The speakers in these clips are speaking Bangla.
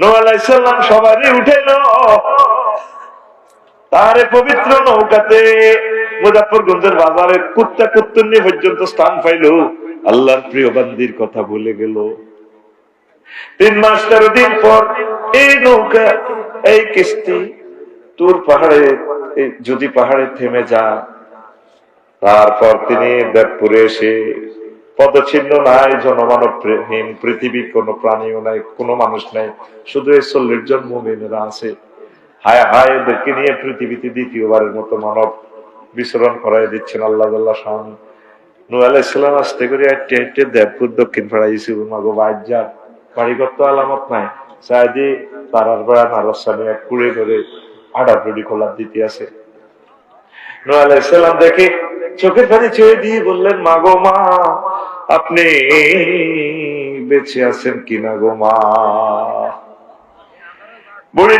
নূহ আলাইহিস সালাম সবারই উঠাইলো, তারে পবিত্র নৌকাতে মুজাফফরগঞ্জের বাজারে কুত্তা কুত্তুন্নি পর্যন্ত স্থান পাইল। আল্লাহর প্রিয় বান্দির কথা ভুলে গেল। 3 মাস 13 দিন পর এই নৌকা, এই কিস্তি তুর পাহাড়ে, যদি পাহাড়ে থেমে যা, তারপর তিনি দেবপুরে এসে পদচিহ্ন নাই, জনমানবহীন পৃথিবীর কোন প্রাণীও নাই, কোন মানুষ নাই, শুধু এই 40 জন মুমিনেরা আছে। হায় হায়, এদেরকে নিয়ে পৃথিবীতে দ্বিতীয়বারের মতো মানব বিচরণ করাই দিচ্ছেন আল্লাহ আল্লাহ শান। নূহ আলাইহিস সালাম আস্তে করে হেঁটে হেঁটে দেবপুর দক্ষিণ পাড়াইছে। মাগো বাজ্জার বাড়িঘর তো আলামত নাই, সাইদি পাড়ার বেড়া নারসানি এক কুড়ে করে আড়াপড়ি খোলার দিতে আছে। নূহ আলাইহিস সালাম দেখে চোখের পানি ছেড়ে দিয়ে বললেন, মাগো মা, আপনি বেঁচে আছেন কিনা গো মা? বুড়ি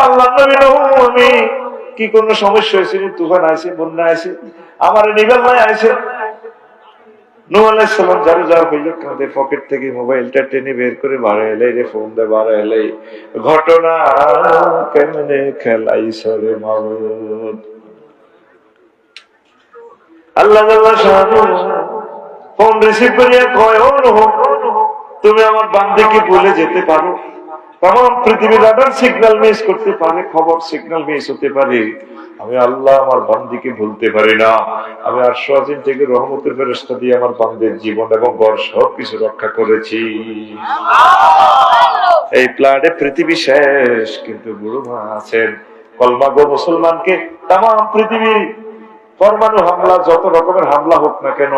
আল্লাহ নবী, আমি কি কোন সমস্যা হয়েছে? তুফান আছে, বন্যা আছে, আমার নিবেল নাই আছে? নূহ আলাইহিস সালাম যারু যারু হইল কাঁধে পকেট থেকে মোবাইলটা টেনে বের করে বাড়া এলে রে, ফোন দে বাড়া এলে, ঘটনা কেমনে খেলাইছ রে মাবুদ। আল্লাহ আল্লাহ শানু ফোন রিসিভ করিয়া কয়, ও নূহ, তুমি আমার বান্দিকে ভুলে যেতে পারো? তমাম পৃথিবীর রাডার সিগন্যাল মিস করতে পারে, খবর সিগন্যাল মিস হতে পারে, আমি আল্লাহ আমার বান্দিকে ভুলতে পারি না। আমি আরশ আজিম থেকে রহমতের ফেরেশতা দিয়ে আমার বান্দির জীবন এবং ঘর সব কিছু রক্ষা করেছি। এই প্লাডে পৃথিবী শেষ, কিন্তু বুড়ো মা আছেন। কলমা গো মুসলমানকে তামাম পৃথিবীর পরমাণু হামলা, যত রকমের হামলা হোক না কেন,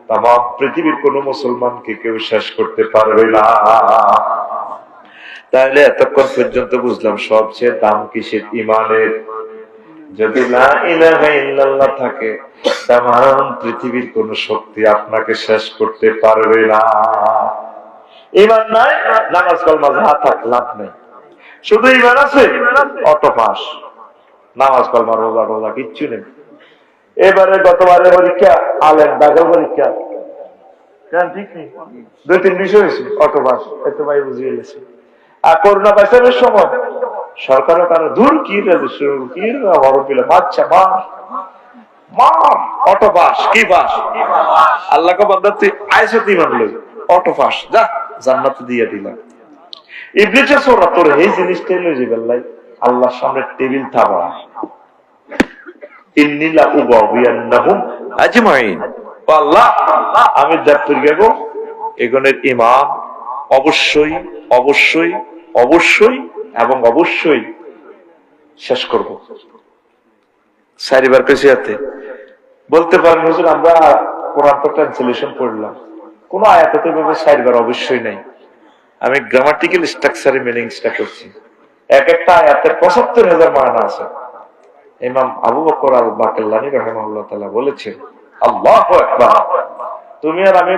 তামাম পৃথিবীর কোন মুসলমানকে কেউ শেষ করতে পারবে না। তাহলে এতক্ষণ পর্যন্ত বুঝলাম সবচেয়ে দাম কিসের? ইমানের। যদি লা ইলাহা ইল্লাল্লাহ থাকে, তামাম পৃথিবীর কোন শক্তি আপনাকে শেষ করতে পারবে না। ইমান নাই, নামাজ কালমা যা থাক লাভ নেই। শুধু ইমান আছে, অটো পাস। নামাজ কালমা রোজা রোজা কিচ্ছু নেই। এবারে গতবারে পরীক্ষা আলেম দাখল পরীক্ষা, ঠিক নেই, 2-3 বিষয় হয়েছে, অটো পাস। এত ভাই বুঝিয়ে গেছে। আর করোনা ভাইরাসের সময় সরকারের কারো দূর কি বাচ্চা মার অটো পাস, কি পাস? আল্লাহকে বান্দা তুই আইসে তুই মানলো অটো পাস, যা জান্নাত দিয়ে দিলাম। ইবলিসের সোরা তোর এই জিনিসটাই লই যাবে আল্লাহ আল্লাহর সামনে টেবিল থাবা, ইন্নিলা উবাবিয়ান্নাহুম আজমাইন। আল্লাহ, আমি দেখতে গেব এগনের ইমাম অবশ্যই অবশ্যই অবশ্যই এবং অবশ্যই শেষ করব। 4 বার পেছিয়াতে বলতে পারেন, হুজুর আমরা কোরআন তো ট্রান্সলেশন পড়লাম, কোন আয়াতে ভাবে 4 বার অবশ্যই নাই। আমি গ্রামাটিক্যাল স্ট্রাকচারে মিনিংসটা করছি। এক একটা আয়াতের ৭৫,০০০ মানা আছে। ইমাম আবু বকর আল বাকিল্লানি রাহিমাহুল্লাহ তাআলা বলেছেন, আল্লাহু আকবার। তুমি আর আমি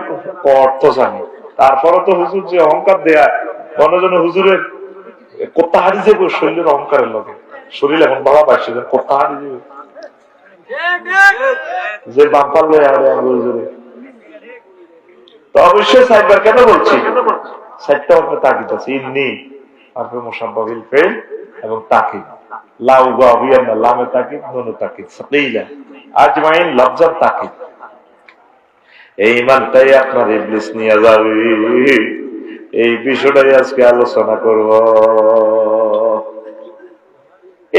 অর্থ জানি, তারপরে তো হুজুর যে অহংকার দেয়া, অন্যজন হুজুরের কোথা হারি যাবে শরীরের অহংকারের লগে, শরীর এখন বাবা পাইছে কোথা হারি যাবে যে বাম্পার লয়ে আরে হুজুরে। তো অবশ্যই 4 বার কেন বলছি? 4টা অর্থ তাকিদ আছে, ইন্নি আরফে মুশাব্বাবিল ফিল এবং তাকিদ। লাউ গাবিয়ান লামে তাকিদ, নুনে তাকিদ, সাকিলা আজমাইন লফজাত তাকিদ। এই ইমানটাই আপনার ইবলিস নিয়ে যাবে। এই বিষয়টাই আজকে আলোচনা করব।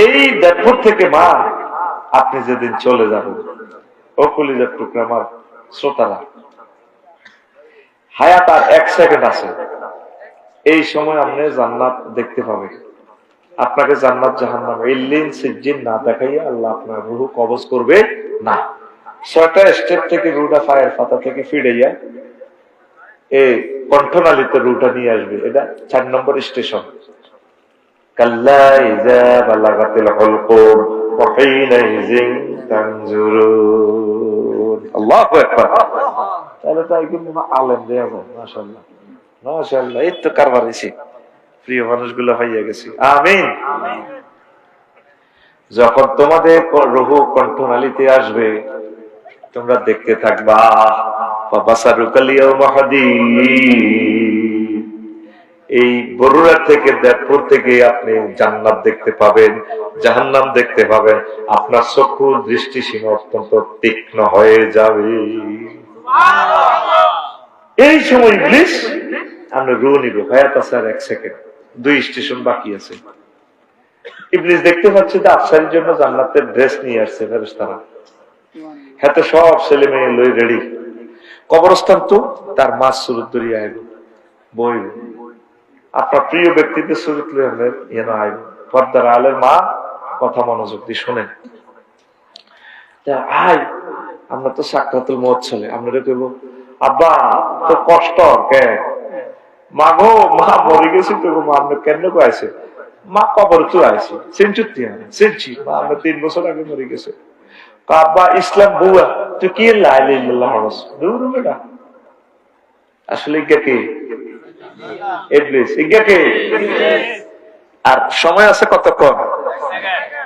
এই দেবপুর থেকে মা আপনি যেদিন চলে যাবেন, ও কলিজার টুকরা আমার শ্রোতারা, হায়াত আর 1 সেকেন্ড আছে। এই সময় আপনি জান্নাত দেখতে পাবেন। আপনাকে জান্নাত জাহান্নাম ইল্লিন সিজ্জিন না দেখাইয়া আল্লাহ আপনার রূহ কবজ করবে না। 6টা স্টেপ থেকে রুটা ফায়ার পাতা থেকে ফিরাইয়া এই কণ্ঠনালীতে রুটা নিয়ে আসবে। এটা 4 নম্বর স্টেশন। কাল্লা ইযা বালাগাতিল হুলকুম ওয়া হিনাইযিন তানজুরুন। আল্লাহু আকবার। তাহলে তো একদম আলেম দেয়া যায়। মাশাআল্লাহ মাশাআল্লাহ, এই তো কারবার হইছে, প্রিয় মানুষগুলো হইয়া গেছে। আমিন। যখন তোমাদের রূহ কণ্ঠনালীতে আসবে, তোমরা দেখতে থাকবা, এই বরুড়া থেকে দেবপুর থেকে আপনি জান্নাত দেখতে পাবেন, জাহান্নাম দেখতে পাবেন, আপনার চক্ষু দৃষ্টি সীমা অত্যন্ত তীক্ষ্ণ হয়ে যাবে। এই সময় ইবলিস আমরা রু নিব, হায়াত আছে আর 1 সেকেন্ড, 2 স্টেশন বাকি আছে। ইবলিস দেখতে পাচ্ছে যে আফসারির জন্য জান্নাতের ড্রেস নিয়ে আসছে ফেরেশতারা, হাতে সব ছেলে মেয়ে লই রেডি। কবরস্থান তো তার মাছ সুরত ধরিয়া আইব, বই আপনার প্রিয় ব্যক্তিদের সুরত লই এনে আইব। পর্দার আলের মা কথা মনোযোগ দিয়ে শোনেন। আই আমরা তো সাকরাতুল মউত চলে, আমরা কইব আব্বা তো কষ্ট কে, মা গো মা মরে গেছি তো, মা আপনি কেন কয়েছে, মা কবর তো আইছি সেঞ্চুতি সেঞ্চি, মা আমরা 3 বছর আগে মরে গেছে। আব্বা ইসলাম বুয়া তুই কি লা ইলাহা ইল্লাল্লাহ দূর বেটা। আসলে ইজ্ঞা কে? ইবলিস। ইজ্ঞা কে? আর সময় আছে কতক্ষণ?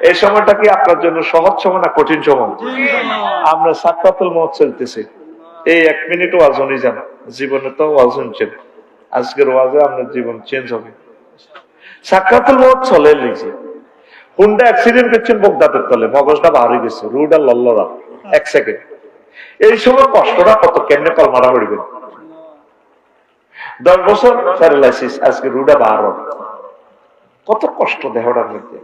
এই সময়টা কি আপনার জন্য সহজ সময় না কঠিন সময়? আমরা সাকরাতুল মউত চলতেছে, এই 1 মিনিট ওয়াজ শুনি যান, জীবনে তো ওয়াজ শুনছেন, আজকের ওয়াজে আপনার জীবন চেঞ্জ হবে। সাকরাতুল মউত চলে লিখছে, হুন্ডা অ্যাক্সিডেন্ট করছেন বগদাদের তলে, মগজটা বার হয়ে গেছে, রুডা লল্লরা 1 সেকেন্ড। এই সময় কষ্টটা কত, কেমনে কলমারা হইবেন। 10 বছর প্যারালাইসিস, আজকে রুডা বার, কত কষ্ট দেহটার মধ্যে।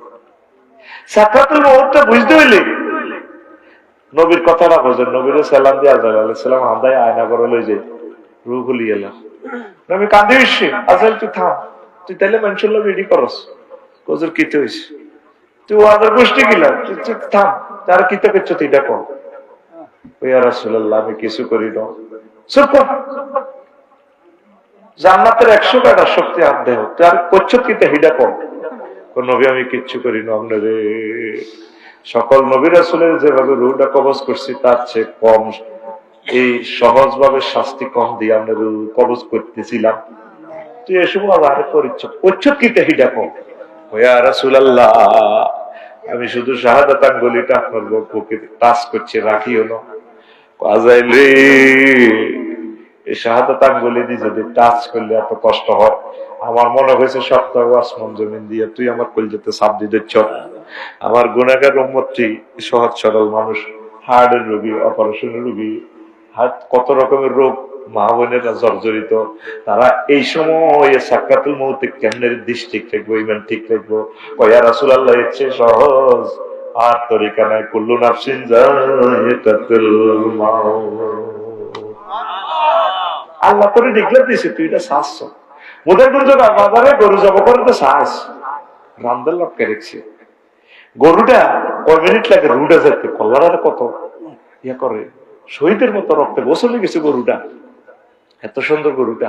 সাকরাতুল মউতটা বুঝতে হইলে নবীর কথাটা বোঝেন। নবীর সালাম দিয়ে আজরাইল আলাইহিস সালাম হাদায় আয়না করে লই যে রূহ খুলি এলা, নবী কাঁদে হইছে, আজরাইল তুই থাম, তুই তাইলে মানুষের লোক রেডি করস, কজুর কিতে হইছে, তুই ওয়াদের গোষ্ঠী গিলা, তুই থাম, তার কিতে করছ তুই এটা কর। ইয়া রাসূলুল্লাহ আমি কিছু করি না। চুপ কর, জান্নাতের 100 কাটা শক্তি আর দেহ, তার করছ কিতে হিডা কর। নবী আমি কিচ্ছু করি না আপনারে, সকল নবী রাসূলের যেভাবে রূহটা কবজ করছি তার চেয়ে কম, এই সহজ ভাবে শাস্তি কম দিয়ে আমরা রূহ কবজ করতেছিলাম, তুই এসব আবার করছ কিতে হিডা কর। ইয়া রাসূলুল্লাহ আমি শুধু শাহাদাত আঙ্গুলিটা আপনার বুকে টাচ করছি, রাখিও না। আজরাইল রে এই শাহাদাত আঙ্গুলি দিয়ে যদি টাচ করলে এত কষ্ট হয়, আমার মনে হয়েছে সপ্তাহ আসমান জমিন দিয়ে তুই আমার কলজাতে চাপ দিচ্ছ। আমার গুনাহগার উম্মতটি সহজ সরল মানুষ, হার্টের রোগী, অপারেশনের রোগী, হার্ট কত রকমের রোগ, মা বোনেরা জর্জরিত, তারা এই সময় সাকরাতুল মউতে কেমনে দৃষ্টি ঠিক রাখবো, ইমান ঠিক রাখবো। ইয়া রাসূলুল্লাহ এর চেয়ে সহজ আর তরিকা নাই, কুল্লু নাফসিন যায়িকাতুল মাউত। আল্লাহ তোরে ডিক্লেয়ার দিয়েছে তুই এটা চাচ্ছ। মুদারগঞ্জ বাজারে গরু জব করে তো চাস, রামদাল লটকে রেখেছে গরুটা, কয় মিনিট লাগে রুটা যেতে, কল্লারা কত ইয়া করে, শহীদের মতো রক্তে গোসলে গেছে গরুটা, এত সুন্দর গরুটা,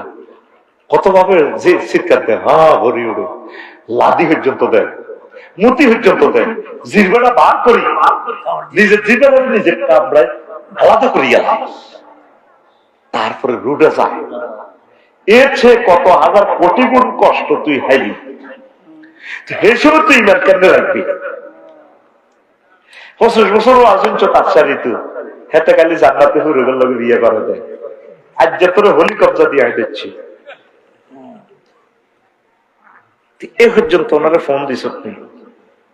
কত ভাবে যে চিৎকার দেয়, হা ভরি উঠে, লাদি পর্যন্ত দেয়, মুতি পর্যন্ত দেয়, জিরবাটা বার করি, নিজের জিরবাটা নিজের কামড়ায় আলাদা করি গেল, তারপরে রুটে যায়। এর চেয়ে কত হাজার কোটি গুণ কষ্ট তুই হাইলি, হেসেও তুই ইমান কেমনে রাখবি। 25 বছর আজঞ্চ কাচ্চা ঋতু, হেতে খালি জান্নাতে হুরুগের লগে বিয়ে করা যায়, আজ যে তোর হোলি কবজা দিয়ে দিচ্ছি। এ পর্যন্ত ওনারা ফোন দিস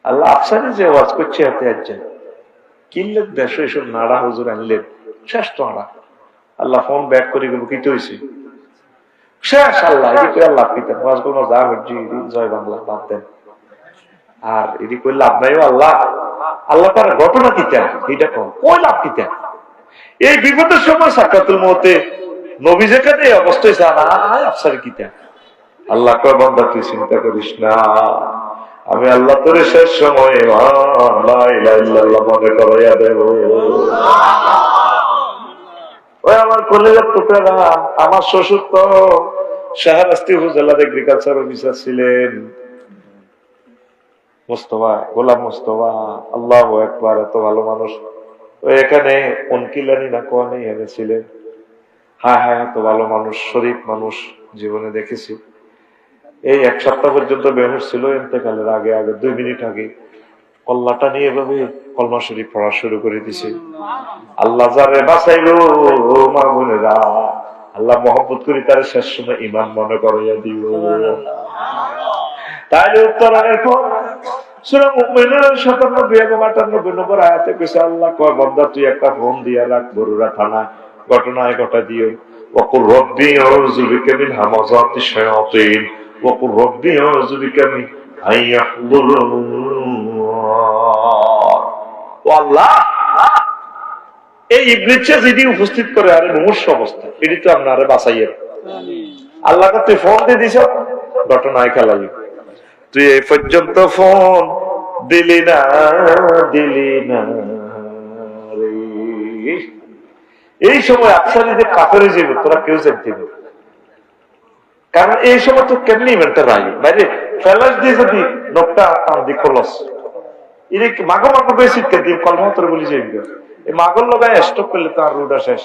আল্লাহ আফসারি যে ওয়াজ করছে হাতে আজ কিনলেন 150 এসব নাড়া হুজুর আনলেন, শেষ তো নাড়া। আল্লাহ ফোন ব্যাক করে গেল, কি হয়েছে শেষ। আল্লাহ এদিকে লাভ পিতেন ওয়াজ করবো, যা হচ্ছে জয় বাংলা বাদ দেন, আর এদিক করে লাভ নাই। আল্লাহ আল্লাহ তার ঘটনা কিতেন এটা কম, ওই লাভ কিতেন। এই বিপদের সময় সাকরাতুল মউতে নবী যেখানে এই অবস্থায় আফসারি কিতেন। আল্লাহ কয় বান্দা তুই চিন্তা করিস না, আমি আল্লাহ তোর শেষ সময় লা ইলাহা ইল্লাল্লাহ মনে করাইয়া দেব। ওই আমার কলেজের টুকরা, আমার শ্বশুর তো শাহরাস্তি উপজেলার এগ্রিকালচার অফিসার ছিলেন, মোস্তফা, গোলাম মোস্তফা, আল্লাহু আকবার, এত ভালো মানুষ। ওই এখানে অনকিলানি না কোয়ানি এনেছিলেন, হ্যাঁ হ্যাঁ এত ভালো মানুষ, শরীফ মানুষ, জীবনে দেখেছি। এই 1 সপ্তাহ পর্যন্ত বেহুশ ছিল, ইন্তেকালের আগে 2 মিনিট আগে কল্লাটা নিয়ে এভাবে কলমা শরীফ পড়া শুরু করে দিছে। আল্লাহ যারে বাঁচাইলো মা বোনেরা, আল্লাহ মহব্বত করি তার শেষ সময় ইমাম মনে করাইয়া দিব। তাইলে উত্তরণের পর সূরা মুমিনুন 97 এবং 98 নম্বর আয়াতে কইছে আল্লাহ কয় বান্দা তুই একটা ফোন দিয়া রাখ বরুরা থানা ঘটনায় ঘটা দিও ওয়াকুর রব্বি আউযু বিকা মিন হামাযাতিশ শায়াতিন ওয়াকুর রব্বি আউযু বিকা মিন আইয়াহদুরুন। ও আল্লাহ এই ইবলিসে যদি উপস্থিত করে আরে মুমূর্ষ অবস্থা এটি তো আপনারে বাঁচাইয়ে আল্লাহকে তুই ফোন দিয়ে দিছ ঘটনায় খেলাই তুই এই পর্যন্ত ফোন দিলি না রে। এই সময় আফসারিদের কাফের যাবে তোরা কেউ জানতে না, কারণ এই সময় তো কেমনি ইভেন্টটা রাই বাইরে ফেলাস দিয়ে যদি নকটা দি খোলস এর মাগো মাগো বেশি দিয়ে কলমা তোর বলি যাইবে এই মাগল লগায় স্টপ করলে তার রোডা শেষ।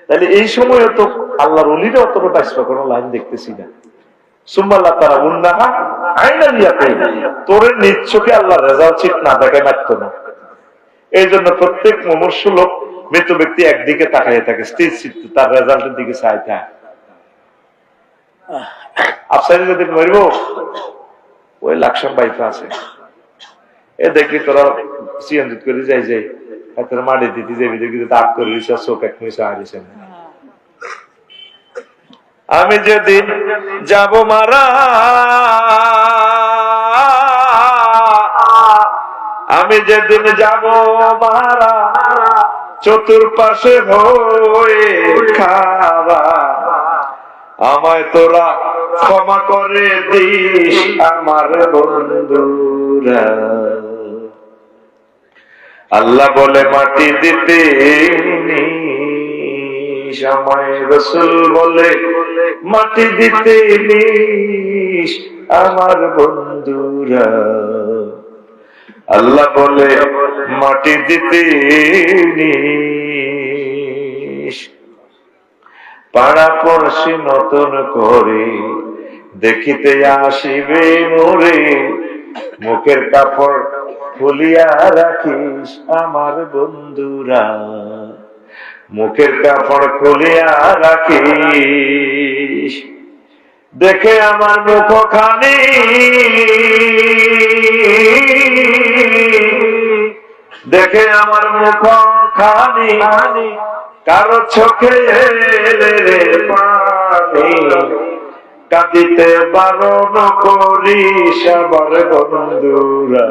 তাহলে এই সময় তো আল্লাহর ওলিরা অতটা ইসরা কোনো লাইন দেখতেছি না। সুম্মাল্লাহ তারা উন্নাহা আইনা লিয়াতে তোর নিচ্ছকে আল্লাহ রেজাল্ট চিট না দেখে মারতো না। এই জন্য প্রত্যেক মুমূর্ষু লোক মৃত ব্যক্তি একদিকে তাকাইয়ে থাকে স্থির চিত্তে তার রেজাল্টের দিকে চাই থাকে। আফসারি যদি মরব ওই লাকসাম বাইফা আছে এ দেখি তোরা সিএনজিত করে যাই যাই তোর মাটি দিতে যাবি দেখি দাগ করে দিছে চোখ এক মিশা হারিছে। আমি যেদিন যাব মারা আমি যেদিন যাব মারা চতুর্পাশে হয়ে খাওয়া আমায় তোরা ক্ষমা করে দিস আমার বন্ধুরা। আল্লাহ বলে মাটি দিতে আমায় রাসূল বলে মাটি দিতে নিস আমার বন্ধুরা। আল্লাহ বলে মাটি দিতে নিস পাড়া পড়শি নতুন করে দেখিতে আসিবে মোরে মুখের কাপড় খুলিয়া রাখিস আমার বন্ধুরা মুখের কাপড় খুলিয়া রাখিস দেখে আমার মুখখানি দেখে আমার মুখখানি কারো চোখে এলে রে পানি কাঁদিতে বারণ করিস আমার বন্ধুরা।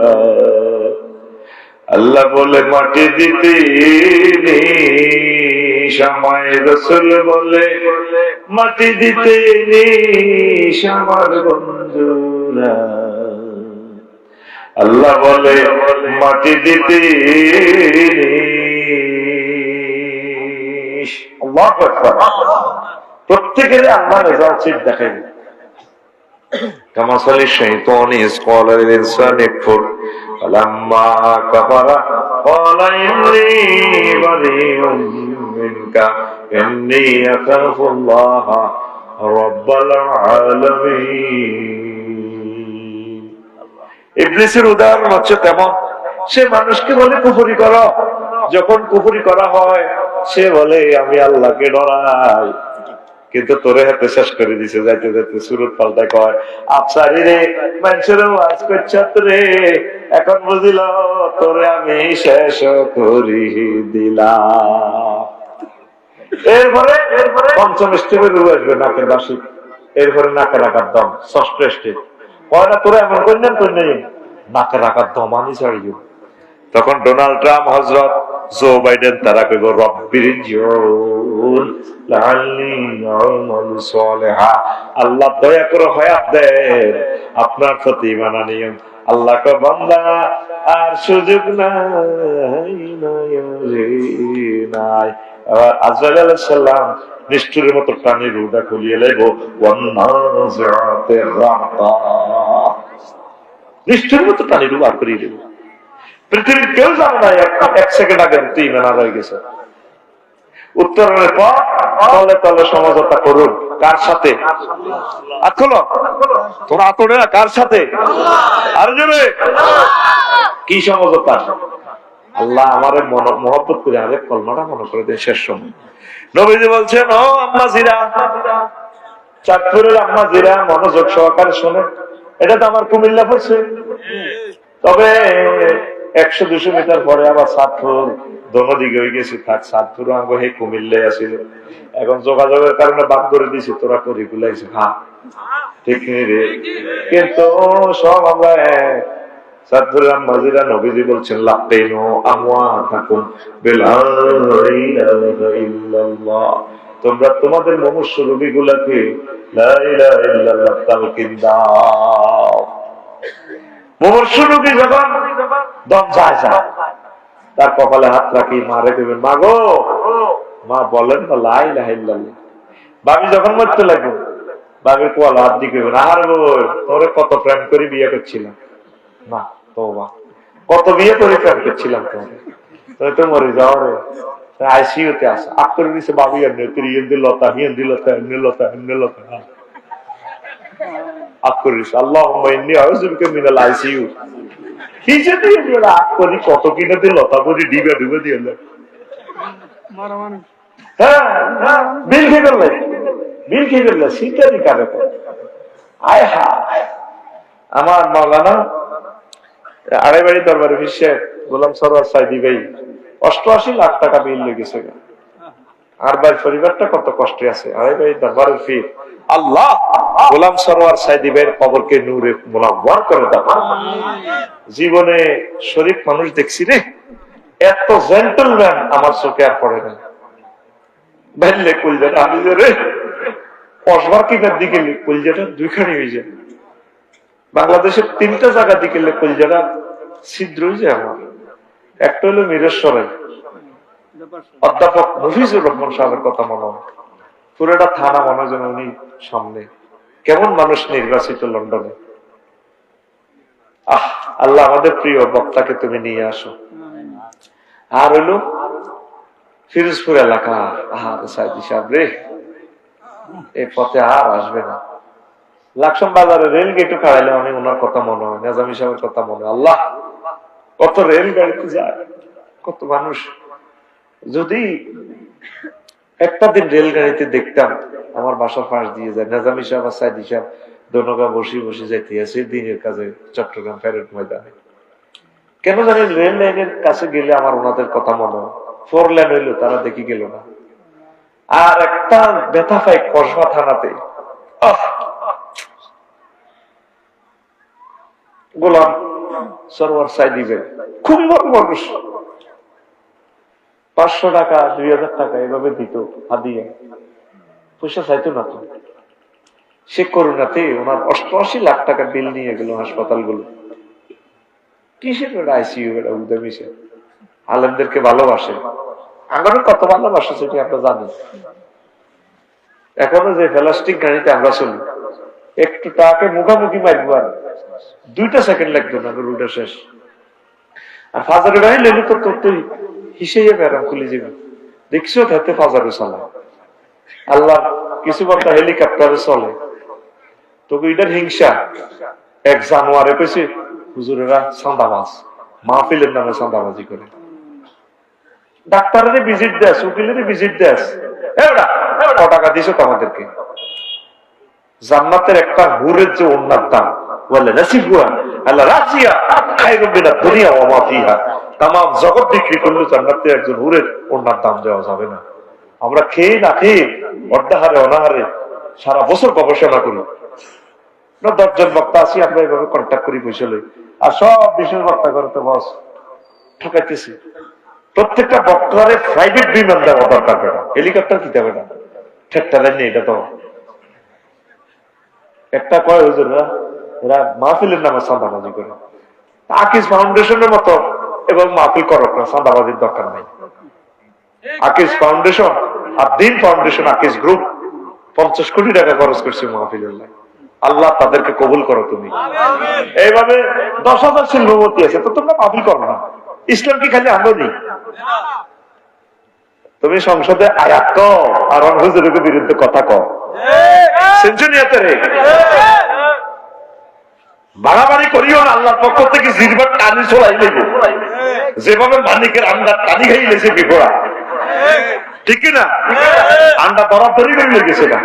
আল্লাহ বলে মাটি দিতে নিস আমায় রাসূল বলে মাটি দিতে নিস আমার বন্ধুরা। আল্লাহ বলে মাটি দিতে নিস। আল্লাহু আকবার। প্রত্যেকের আল্লাহ রেজাল্ট চিট দেখাই কামাসালি শাইতানি ইস ক্বালা লিল ইনসানি কুফর ফালাম্মা কাফারা ক্বালা ইন্নী বারিউম মিনকা ইন্নী আখাফুল্লাহ রাব্বাল আলামিন। ইবলিসের উদাহরণ হচ্ছে তেমন সে মানুষকে বলে কুফরি করো, যখন কুফরি করা হয় সে বলে আমি আল্লাহকে ডরাই, কিন্তু তোরে হাতে শেষ করে দিছে যাইতে যাইতে সুরত পাল্টায় কয় আফসারি রে মানুষের ওয়াজ করছত রে এখন বুঝিল তোরে আমি শেষ করি দিলাম। এরপরে পঞ্চম স্টেপে রুয়ে আসবে নাকের বাসি, এরপরে নাকের রাখার দম ষষ্ঠ স্টেপ কয় না তোরে এমন করলেন তোর নেই নাকের রাখার দম আমি ছাড়িও। তখন ডোনাল্ড ট্রাম্প হজরত জো বাইডেন তারা কইব রব্বির জিউন লাআল্লি আ'মালু সালিহা আল্লাহ দয়া করে হায়াত দেন আপনার প্রতি ঈমান আনিও। আল্লাহ কো বান্দা আর সুযোগ নাই নাই। আর আজরাইল আলাইহিস সালাম নিষ্ঠুরের মতো টানি রুটা খুলিয়ে লাইব ওয়ান্নাজিআতে রাহা নিষ্ঠুরের মতো টানি রু আর করিয়ে দেব। পৃথিবীর কেউ জানে না এক সেকেন্ড আগে তুই মেনা রয়ে গেছে। উত্তরণের পর তলে তলে সমঝোতা করুন কার সাথে? আখলো তোরা আতরে কার সাথে? আর জোরে কি সমঝোতা? আল্লাহ আমারে মহব্বত করে আরে কলমাটা মনে করে দেন শেষ সময় নবীজি বলছেন, ও আম্মাজিরা, চাঁদপুরের আম্মাজিরা মনোযোগ সহকারে শোনে। এটা তো আমার কুমিল্লা পড়ছে, তবে 100-200 মিটার পরে আবার চাঁদপুর দোনো দিকে হয়ে গেছে। থাক, চাঁদপুর আগে হে কুমিল্লায় আসিল, এখন যোগাযোগের কারণে বাদ করে দিছি, তোরা করি গুলাইছে। হ্যাঁ ঠিক নেই রে, কিন্তু সব আমরা চাঁদপুরের আম্মাজিরা। নবীজি বলছেন, লাপ্পেনো আমওয়া থাকুন বিলা ইলাহা ইল্লাল্লাহ, তোমরা তোমাদের মনুষ্য রোগী গুলাকে লা ইলাহা ইল্লাল্লাহ তালকিন দাও। মনুষ্য রোগী যখন দম যায় যায়, তার কপালে হাত রাখি মা রেখে, মা গো, মা বলেন না লা ইলাহা ইল্লাল্লাহ। বাবি যখন মরতে লাগবে, বাবির কোয়ালে হাত দিকে, আর গো তোরে কত প্রেম করে বিয়ে করছিলাম, না তো কত বিয়ে করে প্রেম করছিলাম, তোমার তো মরে যাও রে, আইসিইউতে আছে। আপ করে দিছে বাবি, এমনি লতা হিন্দি লতা এমনি লতা এমনি লতা আপ করে দিছে। আল্লাহুম্মা ইন্নী আউযুবিকা মিনাল আইসিইউ। কি যে দিয়ে আপ করি কত কিনা দিয়ে লতা করি ডিবে ডুবে দিয়ে মারা মানুষ। হ্যাঁ বিল খেয়ে ফেললে, বিল খেয়ে ফেললে শীতেরই কারে। আয় হায়, আমার মাওলানা আড়াই বাড়ি দরবারে ফিরছে গোলাম সরোয়ার সাইদি ভাই 88 লাখ টাকা বিল লেগেছে। আর ভাই পরিবারটা কত কষ্টে আছে। আড়াই বাড়ি দরবারের ফির, আল্লাহ গোলাম সরোয়ার সাইদি ভাইয়ের কবরকে নূরে মুনাওয়ার করে দাও। জীবনে শরীফ মানুষ দেখছি রে, এত জেন্টলম্যান আমার চোখে আর পড়ে না। ভাইলে কুলজাটা আমি যে রে কসবার কিনার দিকে কুলজাটা দুইখানি হয়ে যায়। বাংলাদেশের 3টা জায়গা দিকে কুলজাটা ছিদ্র হয়ে যায় আমার। একটা হলো মিরেশ্বরে অধ্যাপক মফিজুর রহমান সাহেবের কথা মনে হয়, পুরোটা থানা মনে হয় যেন উনি সামনে। কেমন মানুষ নির্বাচিত লন্ডনে। আহ আল্লাহ আমাদের প্রিয় বক্তাকে তুমি নিয়ে আসো। আর হইল ফিরোজপুর এলাকা, আহার সাইদি সাহেব রে, এই পথে আর আসবে না। লাকসাম বাজারে রেল গেটও খাড়াইলে আমি ওনার কথা মনে হয়, নেজামি সাহেবের কথা মনে হয়। আল্লাহ কত রেল গাড়িতে যায়, কত মানুষ। যদি একটা দিন রেলগাড়িতে দেখতাম আমার বাসার পাশ দিয়ে যায় নেজামি সাহেব আর সাইদি সাহেব দোনগা বসে বসে যাইতে আছে দিনের কাজে চট্টগ্রাম প্যারেড ময়দানে। কেন জানি রেল লাইনের কাছে গেলে আমার ওনাদের কথা মনে হয়। 4 লেন হইলো, তারা দেখি গেল না। আর একটা ব্যথা পাই কসবা থানাতে, গোলাম সরোয়ার সাইদি ভাই খুবই ভালো মানুষ, 500 টাকা 2000 টাকা এভাবে দিত হাদিয়া, পয়সা চাইতো না তো। সে করুণাতে ওনার 88 লাখ টাকা বিল নিয়ে গেল হাসপাতাল গুলো। কিসের আইসিইউ উদামিছে। আলেমদেরকে ভালোবাসে, আমাদের কত ভালোবাসা সেটি আমরা জানি। এখনো যে প্লাস্টিক গাড়িতে আমরা চলি, একটু টাকে মুখামুখি মারবো আর 2টা সেকেন্ড লাগতো না, রুটা শেষ। আর ফাজারের গাড়ি লেলে তো তোর তুই হিসেবে বেড়াম খুলে যাবে। দেখছো তাতে ফাজারে চলে, আল্লাহ কিছু বলতে হেলিকপ্টারে চলে। তবু এটার হিংসা। 1 জানুয়ারি পেয়েছে হুজুরেরা চাঁদাবাজ, মাহফিলের নামে চাঁদাবাজি করে। ডাক্তারের ভিজিট দেশ, উকিলের ভিজিট দেশ, টাকা দিছো তো আমাদেরকে। জান্নাতের একটা হুরের যে ওনার দাম বলে নাসিবুয়া আল্লাহ রাজিয়া খায়রুম মিনাদ দুনিয়া ওয়া মা ফিহা, तमाम জগৎ বিক্রি করলে জান্নাতে একজন হুরের ওনার দাম দেওয়া যাবে না। আমরা খেয়ে না খেয়ে অর্ধাহারে অনাহারে সারা বছর গবেষণা করি। 10 জন বক্তা আছি, আমরা এইভাবে কন্ট্যাক্ট করি পয়সা লই, আর সব বিশেষ বক্তা করতে বস ঠকাইতেছি। প্রত্যেকটা বক্তারে প্রাইভেট বিমান দেওয়া দরকার, বেটা হেলিকপ্টার কি দেবে না, ঠেকটা দেননি। এটা তো একটা কয় হুজুররা, এরা মাহফিলের নামে চাঁদাবাজি করে। আকিজ ফাউন্ডেশনের মতো এবং মাহফিল করক না, চাঁদাবাজির দরকার নাই। আকিজ ফাউন্ডেশন আর দিন ফাউন্ডেশন, আকিজ গ্রুপ 50 কোটি টাকা খরচ করছে মাহফিলের লাগে। আল্লাহ তাদেরকে কবুল করো তুমি। এইভাবে 10,000 শিল্পপতি আছে, তো তোমরা মাহফিল করো না। ইসলাম কি খালি আমরা নেই? তুমি সংসদে আয়াত কও আর হুজুরের বিরুদ্ধে কথা কও, সেঞ্চুরিয়াতে রে বাড়াবাড়ি করিও না। আল্লাহর পক্ষ থেকে জিরবার টানি চলাই নেব, যেভাবে মালিকের আমদার টানি খাই লেছে বিপরা। ঠিক না? আন্ডা ধরাধরি করে লেগেছে না।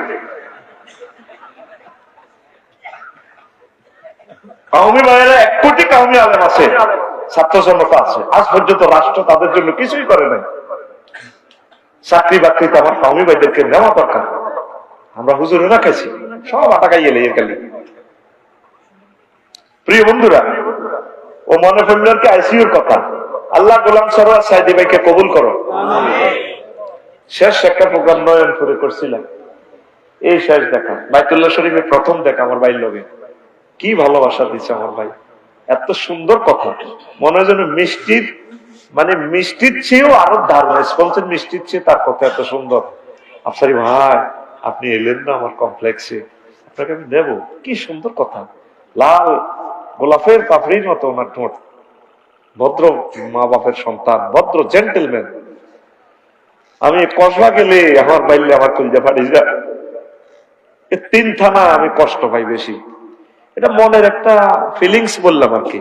কওমি ভাইয়েরা 1 কোটি কওমি আলেম আছে, ছাত্র জনতা আছে, আজ পর্যন্ত রাষ্ট্র তাদের জন্য কিছুই করে নাই। চাকরি বাকরিতে আমার কওমি ভাইদেরকে নেওয়া দরকার। আমরা হুজুরে রাখাইছি, সব আটাকাই এলে এর কালি। প্রিয় বন্ধুরা, ও মনে পড়ল আর কি আইসিউর কথা। আল্লাহ গোলাম সরোয়ার সাইদি ভাইকে কবুল করো। শেষ একটা প্রোগ্রাম নয়নপুরে করছিলাম, এই শেষ দেখা, বাইতুল্লাহ শরীফের প্রথম দেখা আমার ভাইয়ের লগে। কি ভালোবাসা দিচ্ছে আমার ভাই, এত সুন্দর কথা, মনে হয় যেন মিষ্টির, মানে মিষ্টির চেয়েও আরো দারুণ স্পঞ্জের মিষ্টির চেয়ে তার কথা এত সুন্দর। আফসারি ভাই, আপনি এলেন না আমার কমপ্লেক্সে, আপনাকে আমি দেব। কি সুন্দর কথা, লাল গোলাপের পাপড়ির মতো ওনার ঠোঁট। ভদ্র মা বাপের সন্তান, ভদ্র জেন্টেলম্যান। আমি কসবা গেলে আমার বাইলে আমার কলজা ফাটি যায়। 3 থানা আমি কষ্ট পাই বেশি, এটা মনের একটা ফিলিংস বললাম আর কি।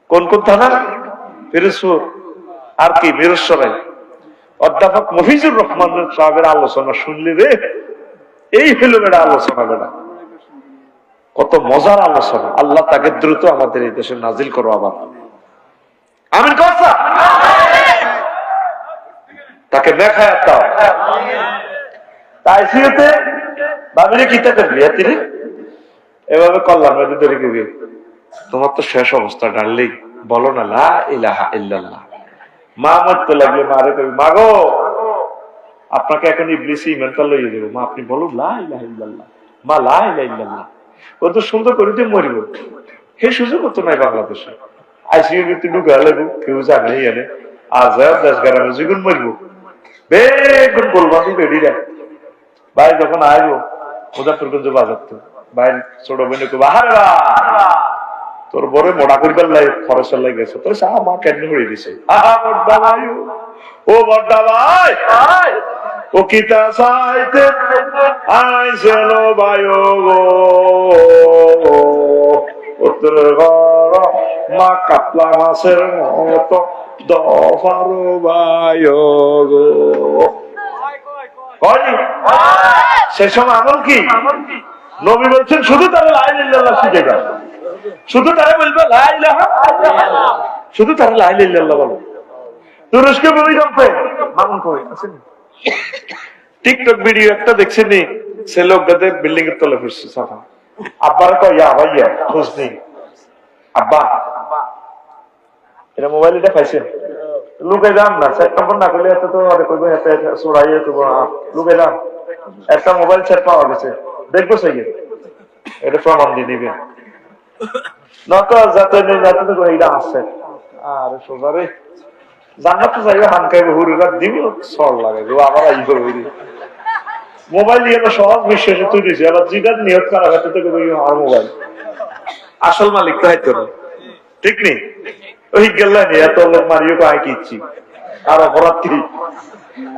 কোন কোন থানা? পিরোজপুর আর কি মিরসরাই। অধ্যাপক মফিজুর রহমান সাহেবের আলোচনা শুনলি রে, এই হলো বেড়া আলোচনা, বেড়া কত মজার আলোচনা। আল্লাহ তাকে দ্রুত আমাদের এই দেশে নাজিল করো আবার, আমিন কথা। তাকে দেখায় দাও। তাই সিওতে ভাবিরে কিতা করবি এতিরে এভাবে করলাম, তোমার তো শেষ অবস্থা ডার্লিং, বলো না লা ইলাহা ইল্লাল্লাহ। মা মরতে লাগলে মারে কবি, মা গো আপনাকে এখন ইবলিস ইমানটা লইয়ে দেবো, মা আপনি বলুন লা ইলাহা ইল্লাল্লাহ, মা লা ইলাহা ইল্লাল্লাহ। ও তো সুন্দর করে দিয়ে মরিব, হে সুযোগ তো নাই বাংলাদেশে। আইসিইউ ভিতরে ঢুকা লাগবো, কেউ জানে এনে আর যায় 10 গ্রামে যখন মরিব বেগুন বলবো আমি বেড়িরা ভাই যখন আসবো মুজাফরগঞ্জ বাজার তো ভাই ছোট বোনে কব, আরে তোর বড় মোটা করবার লাগে খরচের লাগে গেছে, তোর সা মা কেন হয়ে দিছে। আহা বড়দা ভাই, ও বড়দা ভাই, ও কিতা চাইতে আইছেন ভাই গো, তোর ঘর মা কাতলা মাছের মতো দফারো ভাই গো। সে সময় আমল কি? নবী বলছেন শুধু তারা লা ইলাহা ইল্লাল্লাহ শিখে যাও, শুধু তারা বলবে লা ইলাহা, শুধু তারা লা ইলাহা ইল্লাল্লাহ বলো। তুরস্কে ভূমিকম্পে মামুন কই আছেন, টিকটক ভিডিও একটা দেখছেন নি, ছেলে গাদে বিল্ডিং এর তলে পড়ছে সাফা, আব্বার কয় ইয়া ভাইয়া খোঁজ নেই, আব্বা এটা মোবাইল এটা পাইছেন, লুকে যান না, সেপ্টেম্বর না করলে এত তো কইবে এত চড়াইয়ে তো লুকে যান, একটা মোবাইল সেট পাওয়া গেছে, দেখবো সেই এটা প্রমাণ দিয়ে নিবে নক যাতে যাতে তো এইটা আছে। আর সোজারে জান্নাত যাইবে হানকাইবে হুরুরা দিব সর লাগে গো, আবার আইব হইরে মোবাইল দিয়ে সহজ বিশ্বাসে তুলিছে, আবার যেটা নিয়ত করা হয়তো তো আমার মোবাইল আসল মালিক তো হয়তো না, ঠিক নেই ওই গেলেন এত লোক মারিও পায় কি ইচ্ছি আর অপরাধ কি।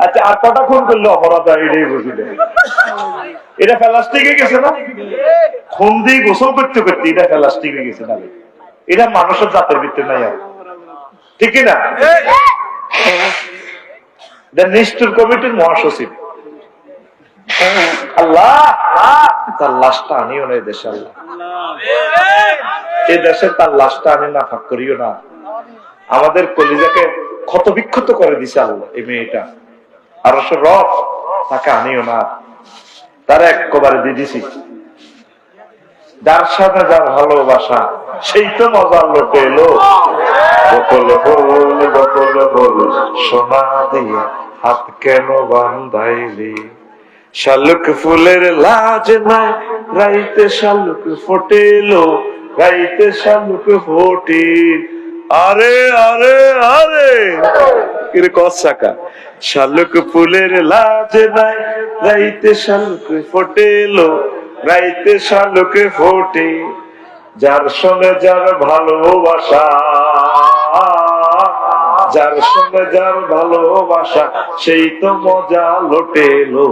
আচ্ছা আর কটা খুন করলে অপরাধ হয় এটাই বুঝিলে, এটা প্লাস্টিকে গেছে না, খুন দিয়ে গোসল করতে করতে এটা প্লাস্টিকে গেছে না, এটা মানুষের জাতের ভিতরে নাই আর, ঠিক না? নিষ্ঠুর কমিটির মহাসচিব আল্লাহ তার লাশটা আনিও না এই দেশে, আল্লাহ এই দেশে তার লাশটা আনি না ফাঁক করিও না, আমাদের কলিজাকে ক্ষত বিক্ষত করে দিছে আল্লাহ এই মেয়েটা, আর রব তাকে আনিও না, তারা একবারে দিয়ে দিছি, যার সাথে যার ভালোবাসা সেই তো মজার লোক এলো, বকল ফুল বকল ফুল সোনা দিয়ে হাত কেন বান্ধাইলি, শালুক ফুলের লাজ নাই রাইতে শালুক ফোটেলো, রাইতে শালুক ফোটে, আরে আরে আরে কিরে কসাকা, শালুক ফুলের লাজ নাই রাইতে শালুক ফোটেলো, রাইতে শালুক ফোটে, যার সঙ্গে যার ভালোবাসা, যার সঙ্গে যার ভালোবাসা সেই তো মজা লোটেলো,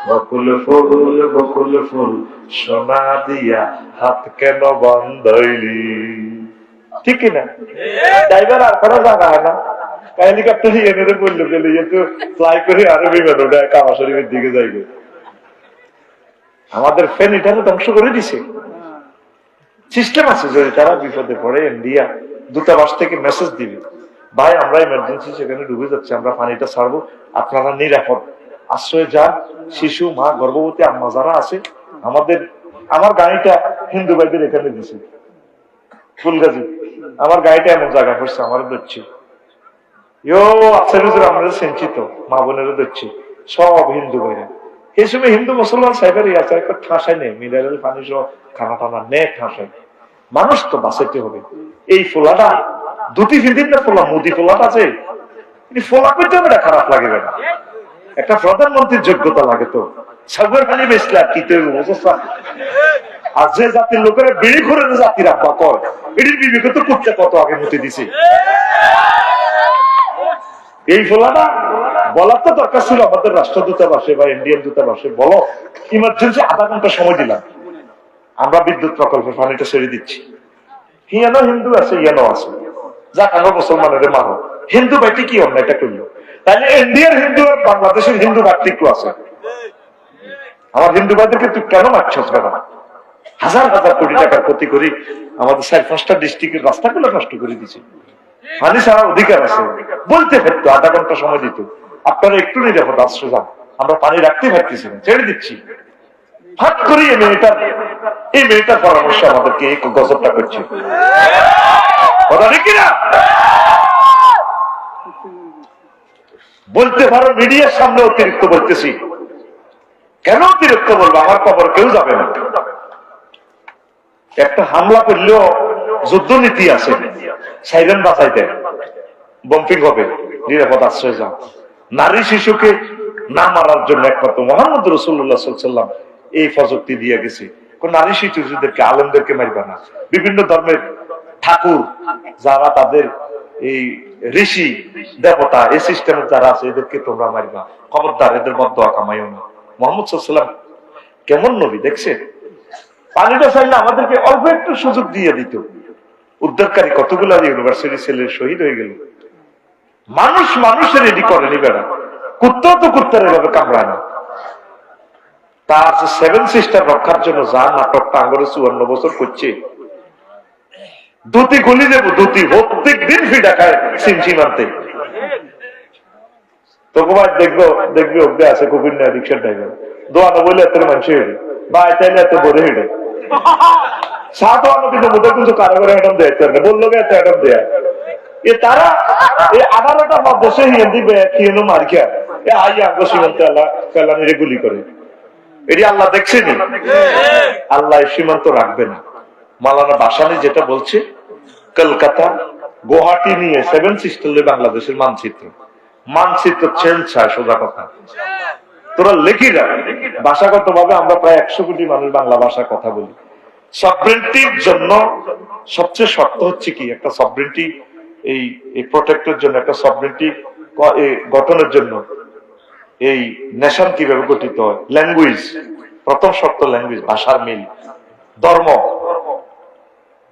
বকুল ফুল সোনা দিয়া হাত কেন বান্ধাইলি, ঠিক না? ড্রাইভার আর করা জায়গা হয় না, হেলিকপ্টার এনে বললো গেলে যেহেতু ফ্লাই করে আরো বিমান ওটা কাবা শরীফের দিকে যাইবে। আমাদের ফ্যান এটা ধ্বংস করে দিছে। সিস্টেম আছে যে তারা বিপদে পড়ে ইন্ডিয়া দূতাবাস থেকে মেসেজ দিবে, ভাই আমরা ইমার্জেন্সি সেখানে ডুবে যাচ্ছে, আমরা পানিটা ছাড়বো, আপনারা নিরাপদ আশ্রয়ে যান। শিশু, মা, গর্ভবতী আম্মা যারা আছে, আমার গাড়িটা হিন্দু ভাইদের এখানে দিছে ফুলগাজী, আমার গাড়িটা এমন জায়গা করছে, আমার ধরছি আমরা সিঞ্চিত মা বোনেরও ধরছি, সব হিন্দু ভাইরা। এই সময় হিন্দু মুসলমান সাহেবের আছে একটা ঠাঁসাই নেই, মিনারেল পানি সহ খানা টানা নেই ঠাঁসাই। মানুষ তো বাঁচাইতে হবে। এই ফোলাটা দুটি ফিদিন না ফোলা মুদি ফোলাটা আছে, ফোলা করতে হবে না, খারাপ লাগে না। একটা প্রধানমন্ত্রীর যোগ্যতা লাগে তো, সাগর পানি বেসলে আর কি আর যে জাতির লোকেরা বেড়ে করে জাতির আব্বা কর, এটির বিবেকে তো করতে কত আগে মতি দিছে। এই ফোলাটা বলার তো দরকার ছিল আমাদের রাষ্ট্রদূতাবাসে বা ইন্ডিয়ান দূতাবাসে, বলো ইমার্জেন্সি আধা ঘন্টা সময় দিলাম, আমরা বিদ্যুৎ প্রকল্পে পানিটা ছেড়ে দিচ্ছি। ইয়ানো হিন্দু আছে, ইয়ানো আছে, যাক আমরা মুসলমানের মানো, হিন্দু ভাইটি কি অন্যায়টা করলো? তাহলে ইন্ডিয়ার হিন্দু আর বাংলাদেশের হিন্দু পার্থক্য আছে। আমার হিন্দু ভাইদেরকে তুই কেন মারছস বেটা? হাজার হাজার কোটি টাকার ক্ষতি করি আমাদের 4-5টা ডিস্ট্রিক্টের রাস্তাগুলো নষ্ট করে দিচ্ছে। পানি ছাড়ার অধিকার আছে, বলতে পারতো, আধা ঘন্টা সময় দিত, আপনারা একটু নিরাপদ আশ্রয় যান, আমরা পানি রাখতে পারতেছি না, ছেড়ে দিচ্ছি। হাত করি এই মেয়েটার পরামর্শ আমাদেরকে এই গজবটা করছে। কথা ঠিক কিনা? বলতে পারো মিডিয়ার সামনে অতিরিক্ত বলতেছি, কেন অতিরিক্ত বলবো? আমার খবর কেউ যাবে না। একটা হামলা করলেও যুদ্ধনীতি আছে, সাইলেন্ট বাঁচাইতে, বম্পিং হবে, নিরাপদ আশ্রয় যাও। নারী শিশুকে না মারার জন্য একমাত্র মুহাম্মদ রাসূলুল্লাহ সাল্লাল্লাহু আলাইহি ওয়াসাল্লাম এই প্রযুক্তি দিয়ে গেছে, কোন নারী শিশুদেরকে, আলেমদেরকে মারবে না। বিভিন্ন ধর্মের ঠাকুর যারা, তাদের এই ঋষি দেবতা, এই সিস্টেমের যারা আছে, এদেরকে তোমরা মারবা, খবরদার এদের বদদোয়া কামাইও না। মুহাম্মদ সাল্লাল্লাহু আলাইহি ওয়াসাল্লাম কেমন নবী দেখছে? পানিটা চাইলে আমাদেরকে অল্প একটু সুযোগ দিয়ে দিত, উদ্ধারকারী কতগুলো ইউনিভার্সিটি ছেলের শহীদ হয়ে গেল। মানুষের রেডি করেনি বেড়া, কুত্তাও তো কুত্তার এভাবে কামড়ায় না। তার 7 সিস্টার রক্ষার জন্য যা নাটকটা আঙ্গরে 54 বছর করছে, দুটি গলি দেব, দুটি প্রত্যেক দিন ফিডা খায় সিমসিমাতে। তোমার দেখবে অব্দি আছে কুকুর না রিক্সার ড্রাইভার, দোয়ানো বলে এত মানুষ হেঁটে বা চাইলে এত বড় হেঁটে সাধারণ, কিন্তু মোটা কিন্তু কারাগারে অ্যাডাম দেয়, বললো এত অ্যাডাম দেয়া। তারা এই 18টা দেশে দিবে কি মার খেয়া আই আঙ্গ সীমান্ত আল্লাহ কালানিরে গুলি করে। এটি আল্লাহ দেখছেনি? আল্লাহ সীমান্ত রাখবে না। মাওলানা ভাসানী যেটা বলছে, কলকাতা গুয়াহাটি নিয়ে 7 সিস্টার বাংলাদেশের মানচিত্র চেঞ্জ হয়, সোজা কথা। তোরা লেখি যা, ভাষাগত ভাবে আমরা প্রায় 100 কোটি মানুষ বাংলা ভাষা কথা বলি। সভরেন্টির জন্য সবচেয়ে শর্ত হচ্ছে কি, একটা সভরেন্টি এই প্রোটেক্টের জন্য, একটা সভরেন্টি গঠনের জন্য এই নেশন কিভাবে গঠিত হয়, ল্যাঙ্গুয়েজ, প্রথম শর্ত ল্যাঙ্গুয়েজ, ভাষার মিল, ধর্ম।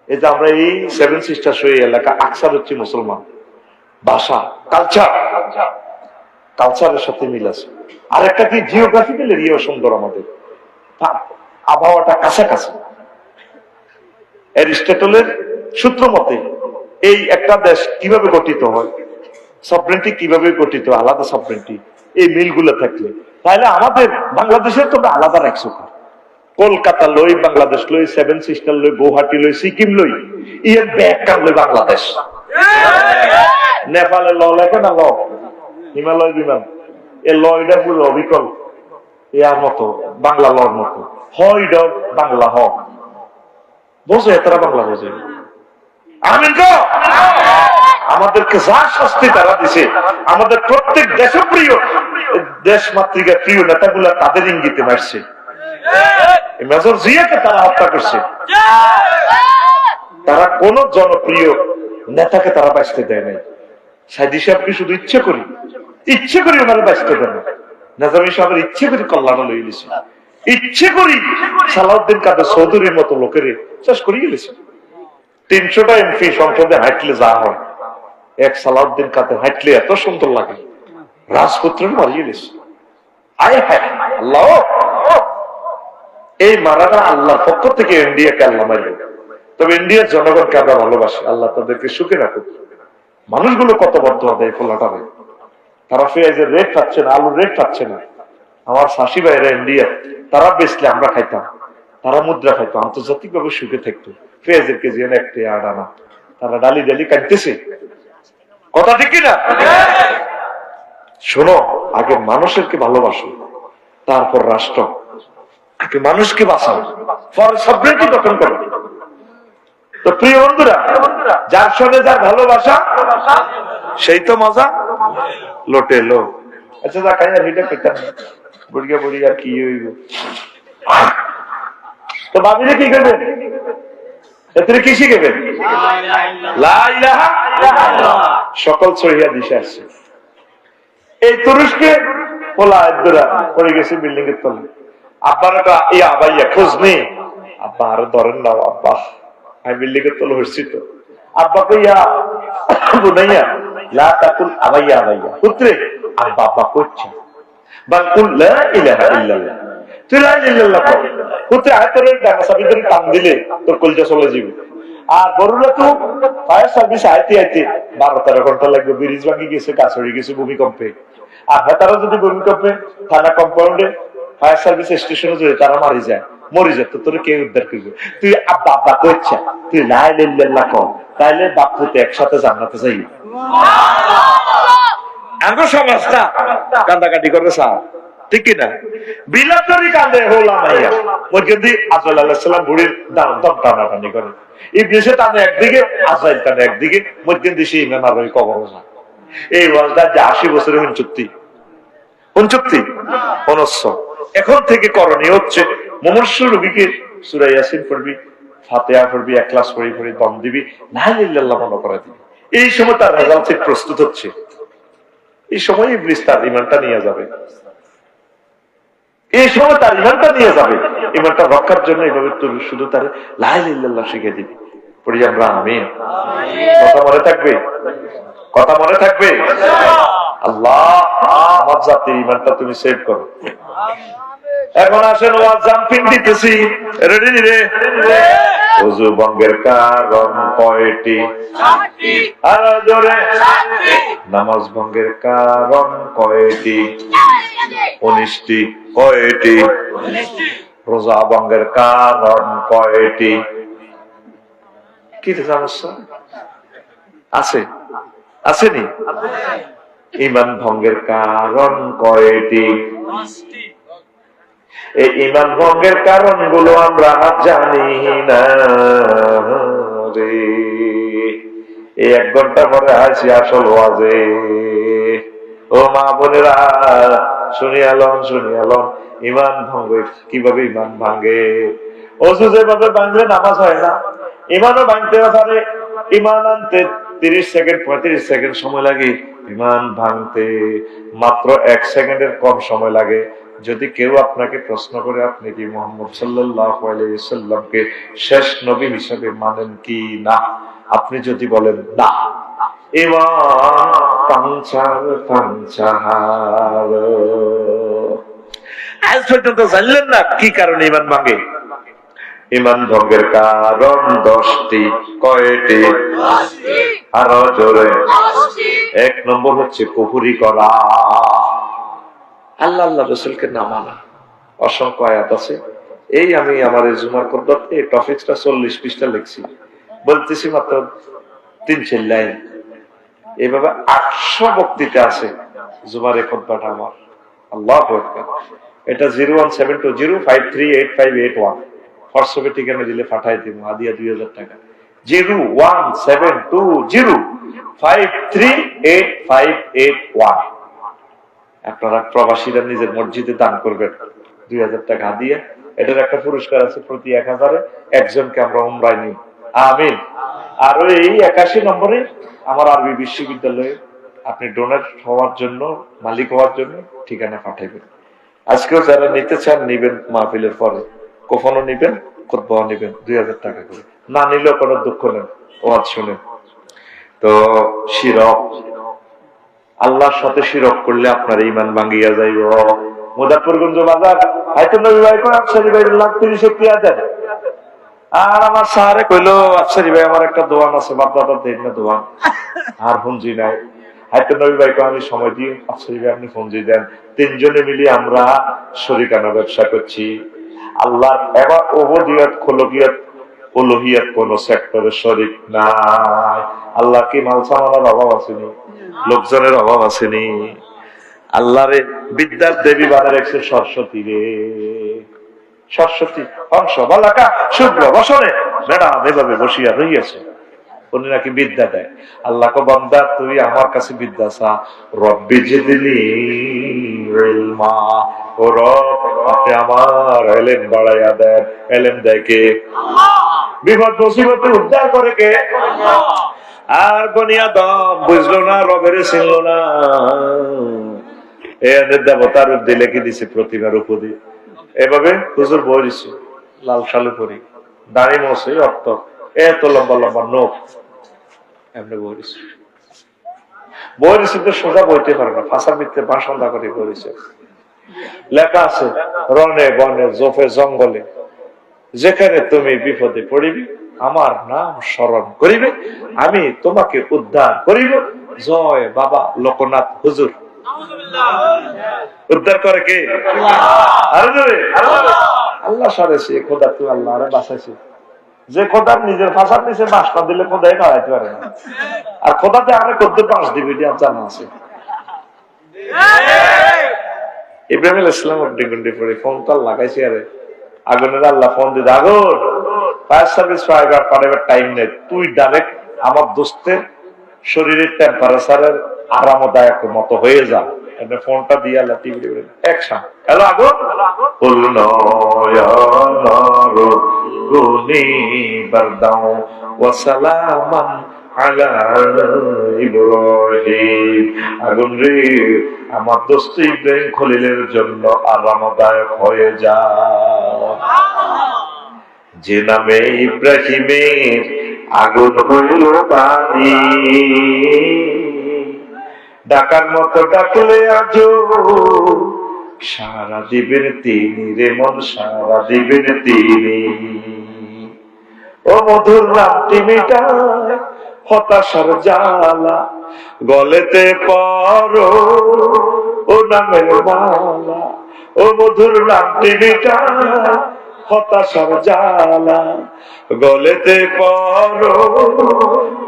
এই যে আমরা এই 7 সিস্টার্স এই এলাকা আকসার হচ্ছে মুসলমান, ভাষা, কালচারের সাথে মিল আছে। আর একটা কি, জিওগ্রাফিক্যাল এরিয়া সুন্দর, আমাদের আবহাওয়াটা কাছাকাছি। অ্যারিস্টটলের সূত্র মতে এই একটা দেশ কিভাবে গঠিত হয়, সভরেন্টি কিভাবে গঠিত, আলাদা সভরেন্টি, এই মিলগুলো থাকলে, তাহলে আমাদের বাংলাদেশের তোমরা আলাদা রাখছো। কলকাতা লই, বাংলাদেশ লই, 7 সিস্টার লই, গুয়াহাটি লই, সিকিম লই, ইয়ের ব্যাগ কাম লই বাংলাদেশ। নেপালে ল লেখে না, ল হিমালয় বিমান, এ ল এটা পুরো অবিকল ইয়ার মতো, বাংলা লর মতো হয়, বাংলা হ বোঝে, তারা বাংলা বোঝে। আমিন গো। আমাদেরকে যা শাস্তি তারা দিছে, আমাদের প্রত্যেক দেশপ্রিয়, দেশ মাতৃকা প্রিয় নেতাগুলা তাদের ইঙ্গিতে মারছে। মেজর জিয়াকে তারা হত্যা করছে, তারা কোন জনপ্রিয় নেতাকে তারা বাঁচতে দেয় নাই। সাইদি সাহেবকে শুধু ইচ্ছে করি ওনারা বাঁচতে দেয় না। নাজামী সাহেবের ইচ্ছে করি কল্যাণ লই গেছে, ইচ্ছে করি সালাউদ্দিন কাদের চৌধুরীর মতো লোকের শেষ করিয়ে গেছে। 300টা এমপি সংসদে হাঁটলে যা হয়, এক সালাউদ্দিন কাতে হাঁটলে এত সুন্দর লাগে, রাজপুত্র মারিয়ে গেছে। আয় হায় আল্লাহ, এই মারাটা আল্লাহর পক্ষ থেকে ইন্ডিয়াকে আল্লাহ মারবে। তবে ইন্ডিয়ার জনগণকে আমরা ভালোবাসি, আল্লাহ তাদেরকে সুখে রাখুক। মানুষগুলো কত বদ্ধ হবে এই ফোলাটারে, তারা পেঁয়াজের রেট পাচ্ছে না, আলুর রেট পাচ্ছে না। আমার শাশি ভাইরা ইন্ডিয়া, তারা বেচলে আমরা খাইতাম, তারা মুদ্রা খাইতো, আন্তর্জাতিক ভাবে সুখে থাকতো। পেঁয়াজের কেজি 1 টাকা 8 আনা, তারা ডালি ডালি কাটতেছে। কথা ঠিক কিনা? শোনো, আগে মানুষেরকে ভালোবাসো, তারপর রাষ্ট্র। আগে মানুষকে বাঁচাও, পরে সভ্যকে গঠন করো। তো প্রিয় বন্ধুরা, যার সঙ্গে যার ভালোবাসা সেই তো মজা লোটে লো। আচ্ছা যা খাই হিটা পেতাম বুড়িয়া বুড়িয়া কি হইব। তো ভাবিলে কি করবেন? এতে কি শিখবেন? লা ইলাহা ইল্লাল্লাহ। সকল সহিয়া দিশা আছে। এই তুরস্কে পোলা একদরা পড়ে গেছে বিল্ডিং এর তলে। আব্বার ইয়া ভাইয়া খোঁজ নেই, আব্বা আরো ধরেন নাও, আব্বা আমি বিল্ডিং এর তলে হচ্ছি তো। আব্বা কইয়া বুনাইয়া লা তাকুল আবাইয়া আবাইয়া, পুত্রে আব্বা আব্বা করছে, বাল কুল লা ইলাহা ইল্লাল্লাহ। তুই লা ইলাহা ইল্লাল্লাহ কর, পুত্রে আয়তরের ডানা সাবি ধরে টান দিলে তোর কলজা চলে যাবে। আর বড়রা তো ফায়ার সার্ভিস আইতে আইতে 12-13 ঘন্টা লাগবে, ব্রিজ ভাঙি গেছে, গাছ হয়ে গেছে ভূমিকম্পে। আর তারা যদি ভূমিকম্পে থানা কম্পাউন্ডে ফায়ার সার্ভিস স্টেশনে যদি তারা মারি যায়, মরে যায়, তো তোর কে উদ্ধার করবে? তুই আব্বা আব্বা করছে, তুই লা ইলাহা ইল্লাল্লাহ কর, তাইলে বাপ পুতে একসাথে জান্নাতে যাই। আঙ্গ সমাজটা কান্দাকাটি করবে স্যার, ঠিক কিনা? বিলাতরি কান্দে হোলা মাইয়া মধ্যে আজরাইল আলাইহিস সালাম বুড়ির দাম দম টানাটানি করে। ইবলিসে টানে একদিকে, আজরাইল টানে একদিকে, মধ্যে দেশে ইমান আর ওই কবর না। এই ওয়াজটা যে 80 বছরের 69 এখন থেকে করণীয় হচ্ছে, মুমূর্ষু রোগীকে সূরা ইয়াসিন পড়বি, ফাতিহা পড়বি, ইখলাস পড়ি পড়ি দম দিবি, লা ইলাহা ইল্লাল্লাহ মনে করে দিবি। এই সময় তার রেজাল্ট ঠিক প্রস্তুত হচ্ছে। এই সময় ইবলিস তার ঈমানটা নিয়ে যাবে, এই সময় তার ঈমানটা নিয়ে যাবে। ঈমানটা রক্ষার জন্য এইভাবে তুই শুধু তার লা ইলাহা ইল্লাল্লাহ শিখিয়ে দিবি। পড়ি আমরা আমিন। কথা মনে থাকবে? কথা মনে থাকবে? আল্লাহ আমার জাতির ঈমানটা তুমি সেভ করো। এখন আসেন ওয়াজ জাম্পিং দিতেছি, রেডি রে? ওযু ভঙ্গের কারণ কয়টি? আর জোরে নামাজ ভঙ্গের কারণ কয়টি? 19টি। কয়টি? রোজা ভঙ্গের কারণ কয়টি? কি সমস্যা আছে? আসেনি? ঈমান ভঙ্গের কারণ কয়টি? এই ঈমান ভঙ্গের কারণ গুলো আমরা জানি না রে। এই 1 ঘন্টা পরে আসি আসল ওয়াজে। ও মা বোনেরা শুনিয়ালন ঈমান ভঙ্গ কিভাবে ঈমান ভাঙে। ওযু যেভাবে ভাঙলে নামাজ হয় না, ঈমানও ভাঙতে পারে। ঈমান আনতে 30 সেকেন্ড 35 সেকেন্ড সময় লাগে, ঈমান ভাঙতে মাত্র 1 সেকেন্ডের কম সময় লাগে। যদি কেউ আপনাকে প্রশ্ন করে আপনি কি মুহাম্মদ সাল্লাল্লাহু আলাইহি ওয়াসাল্লামকে শেষ নবী হিসেবে মানেন কি না, আপনি যদি বলেন না, ঈমান পাঞ্চার আজ পর্যন্ত জানলেন না কি কারণে ঈমান ভাঙে। ঈমান ভঙ্গের কারণ 10টি। কয়টি? 10টি। আরো জোরে। 1 নম্বর হচ্ছে কুফরি করা, আল্লাহ রাসূলকে না মানা। অসংখ্য আয়াত আছে। এই আমি আমার জুমার খুতবাতে এই টপিকটা 40 পৃষ্ঠা লিখছি, বলতেছি মাত্র 3-4 লাইন। এইভাবে 800 বক্তৃতা আছে জুমার এই খুতবাটা আমার। আল্লাহু আকবার। এটা 01720538581 হোয়াটসঅ্যাপে ঠিকানা দিলে পাঠাই দিব, হাদিয়া 2000 টাকা। 01720538581। আপনারা প্রবাসীরা নিজের মসজিদে দান করবেন 2000 টাকা হাদিয়া। এটার একটা পুরস্কার আছে, প্রতি 1000-এ একজনকে আমরা উমরায় নিই। আমিন। আর এই 81 নম্বরে আমার আরবি বিশ্ববিদ্যালয়ে আপনি ডোনেট হওয়ার জন্য, মালিক হওয়ার জন্য ঠিকানা পাঠাইবেন। আজকেও যারা নিতে চান নিবেন, মাহফিলের পরে কখনো নিবেন, খুতবাও নিবেন, 2000 টাকা করে। না নিলেও কোনো দুঃখ নেই, ওয়াজ শুনেন। তো শিরক, আল্লাহর সাথে শিরক করলে আপনার ঈমান ভাঙ্গিয়া যাইব। মুজাফফরগঞ্জ বাজার হয়তো নবী ভাই করে আফসারি ভাই লাখ 30 ক্রিয়া দেন। আর আমার সাহারে কইলো, আফসারি ভাই আমার একটা দোয়ান আছে, বাপ দাদার দেন না দোয়ান, আর ফোনজি নাই। হয়তো নবী ভাইকে আমি সময় দিই, আফসারি ভাই আপনি ফোনজি দেন। তিনজনে মিলে আমরা শরীকানা ব্যবসা করছি। আল্লাহ এবার ওহদিয়াত খোলকিয়াত উলুহিয়াত কোন সেক্টরে শরীক নাই। আল্লাহ কি মাল সামানের অভাব আসেনি, লোকজনের অভাব আসেনি। আল্লাহরে বিদ্যার দেবী বানায় রেখেছে সরস্বতী রে। সরস্বতী হংস বালাকা শুক্র বসনে ম্যাডাম এভাবে বসিয়া রইয়াছে, উনি নাকি বিদ্যা দেয়। আল্লাহ কো বান্দা তুই আমার কাছে বিদ্যা চা, রব্বি জিদনি ইলমা, ও রব আপনি আমার ইলম বাড়াইয়া দেন। ইলম দেয় কে? বিপদ মুসিবতে উদ্ধার করে কে? আর বনিয়াদম বুঝলো না, রবের চিনল না, এদের দেবতার রূপ দিলে কি দিছে প্রতিমার উপদি। এভাবে হুজুর বই দিছে, লাল শালু করি, দাড়ি মোছে, অর্থ এত লম্বা লম্বা নোখ, এমনি বই দিছে। বই দিছে তো সোজা বইতে পারে না, ফাঁসার ভিতরে বাসন্দা করে বই দিছে। লেখা আছে রনে বনে জোফে জঙ্গলে যেখানে তুমি বিপদে পড়িবে আমার নাম স্মরণ করিবে, আমি তোমাকে উদ্ধার করিব। জয় বাবা লোকনাথ হুজুর। উদ্ধার করে কে? আল্লাহ সারেছে খোদা, তুই আল্লাহ আরে বাঁচাইছে। যে খোদার নিজের ফাঁসার নিচে বাস না দিলে খোদাই খাওয়াইতে পারে না, আর খোদাতে আরে কদ্দুর বাস দিবে এটি জানা আছে। ইব্রাহিম ইসলাম ডিগুন্ডি পড়ে ফোন তো লাগাইছি, আরে আগুনের আল্লাহ ফোন দিতে, আগুন ফায়ার সার্ভিস পাঠাবার টাইম নেই, তুই ডাইরেক্ট আমার দোস্তের শরীরের টেম্পারেচারের আরামদায়ক মতো হয়ে যা। ফোনটা দিয়ে আল্লাহ টিভি একসাথে হ্যালো আগুন বলল আগুন রে আমার দোস্ত ইব্রাহিম খলিলের জন্য আরামদায়ক হয়ে যা। যে নামে ইব্রাহিমের আগুন হইল পানি, ডাকার মতো ডাকলে আজ সারা দিবেন তিনি রে মন, সারা দিবেন তিনি। ও মধুর নামটি মিটায় হতাশার জ্বালা, গলেতে পরো ও নামের মালা। ও মধুর নামটি মিটায় হতাশার জ্বালা, গলেতে পরো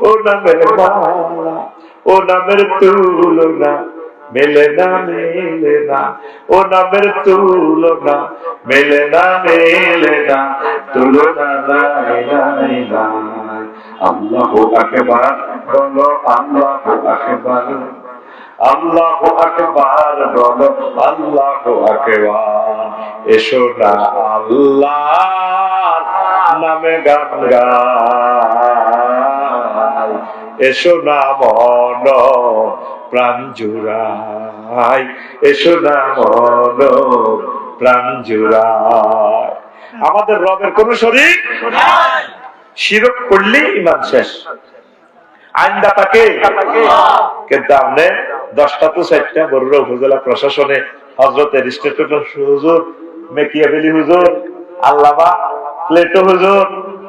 ও নামের মালা। ও নামের তুলনা মেলে না, মেলে না, ও নামের তুলনা মেলে না, মেলে না, তুলনা নাই নাই নাই। আল্লাহু আকবার বলো, আল্লাহু আকবার, আল্লাহু আকবার বলো, আল্লাহু আকবার। এসো না আল্লাহর নামে গান গাই, এসো না মন প্রাণ জুড়াই, এসো না মন প্রাণ জুড়াই। আমাদের রবের কোন শরীক নাই, শিরক করলে ঈমান শেষ। আইনদাতাকে কিন্তু আপনি 10টা তো 4টা বড় উপজেলা প্রশাসনে হযরত এরিস্টটল হুজুর, মেকিয়াভেলি হুজুর, আল্লামা প্লেটো হুজুর,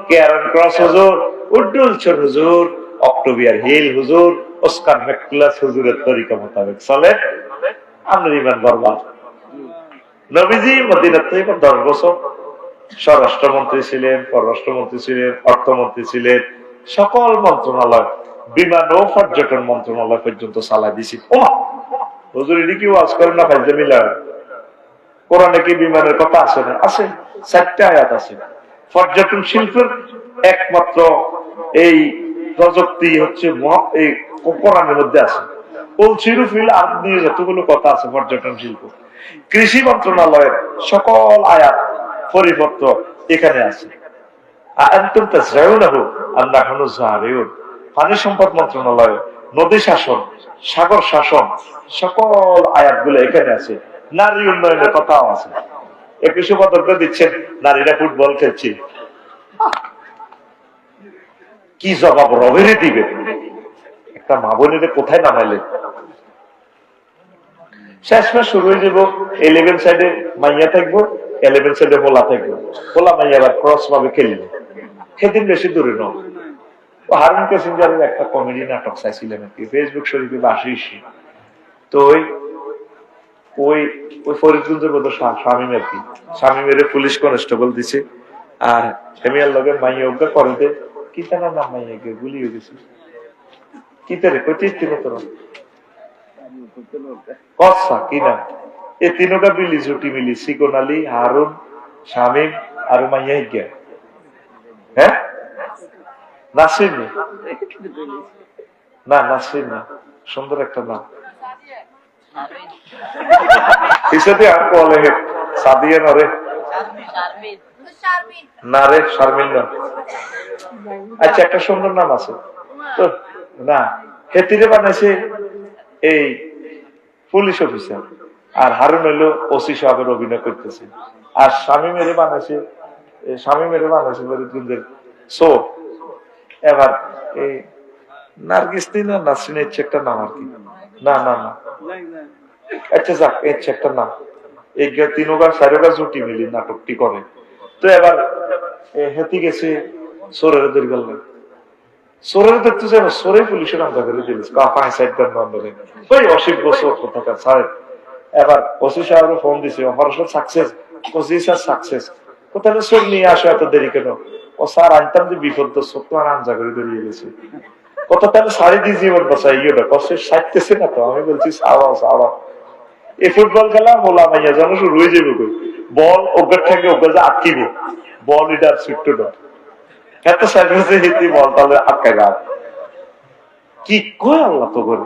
কেয়ারন ক্রস হুজুর, উড্ডুলচর হুজুর, অক্টোবিয়ার হিল হুজুর, অস্কার ম্যাককুলাস হুজুরের তরিকা মোতাবেক চলে, আপনার ঈমান বরবাদ। নবীজি মদিনার থেকে 10 বছর স্বরাষ্ট্রমন্ত্রী ছিলেন, পররাষ্ট্রমন্ত্রী ছিলেন, অর্থমন্ত্রী ছিলেন, সকল মন্ত্রণালয়, বিমান ও পর্যটন মন্ত্রণালয় পর্যন্ত চালাই দিছি। হুজুর এটি কি ওয়াজ করেন না? ফাইজে মিলা কোরআনে কি বিমানের কথা আছে না? আছে, 4টা আয়াত আছে। পর্যটন শিল্পের একমাত্র এই প্রযুক্তি হচ্ছে এই কোরআনের মধ্যে আছে। পলচিরুফিল আর নিয়ে যতগুলো কথা আছে পর্যটন শিল্প, কৃষি মন্ত্রণালয়ের সকল আয়াত পরিপত্র এখানে আছে। পানি সম্পদ মন্ত্রণালয়, নদী শাসন, সাগর শাসন, সকল আয়াতগুলো এখানে আছে। নারী উন্নয়নের কথাও আছে। 21 পদক দিচ্ছেন, নারীরা ফুটবল খেলছে, কি জবাব রবেরই দিবে? একটা মা বোনের কোথায় নামাইলে? শেষমেশ শুরু হয়ে যাবো 11 সাইডে মাইয়া থাকবো, 11 সাইডে হোলা থাকবো, হোলা মাইয়া আবার ক্রস ভাবে খেলবো। সেদিন বেশি দূরে নয়, হারুন প্যাসেঞ্জারের একটা কমেডি নাটক চাইছিলেন আর কি, ফেসবুক শরীফে বাসি। তো ওই ফরিদগঞ্জের মতো শামীম আর কি, শামীমের পুলিশ কনস্টেবল দিছে, আর হেমিয়ার লগে মাইয়া অজ্ঞা করে দে, কি তার নাম মাইয়া গে গুলি হয়ে গেছে, কি তারে কইছিস তিন তোর কসা কি না, এই তিনটা মিলি জুটি মিলি, সিকন আলী, হারুন, শামীম আর মাইয়া গিয়া, হ্যাঁ নাসির না, নাসির না, সুন্দর একটা নাম হিসেবে আর বলে সাদিয়া নরে না রে, শারমিন না, আচ্ছা একটা সুন্দর নাম আছে তো না, হেতিরে বানাইছে এই পুলিশ অফিসার, আর হারুন হইলো ওসি সাহেবের অভিনয় করতেছে, আর শামীমেরে বানাইছে ফরিদগঞ্জের সো। এবার এই নার্গিস না নাসরিন ইচ্ছে একটা নাম আর কি, না না না আচ্ছা যাক ইচ্ছে একটা নাম, এই তিনগার চারগার জুটি মিলি নাটকটি করে। তো এবার হেতি গেছে সোরের দীর্ঘাল, সোরের দেখতে যাবো, সোরে পুলিশের আমরা করে দিলিস ওই অসীম বছর কোথাকার সাহেব। এবার ওসি সাহেবের ফোন দিছে, operation success, OC sir success, কোথায় সোর নিয়ে আসো এত দেরি কেন? ও স্যার আনতাম যে বিপদ, সব তো আর আঞ্জা করে বেরিয়ে গেছে, কত তাহলে সাড়ে দিয়ে জীবন বাঁচাই ইয়েটা কষ্ট সাজতেছে না তো। আমি বলছি সাওয়া এই ফুটবল খেলা মোলা মাইয়া যেন শুরু হয়ে যাবে, বল ওগের থেকে ওকে যে আটকিব, বল ইটার সুট্টুটা এত সাইডে হিতি বল তাহলে আটকায় গা, কি কয় আল্লাহ তো করে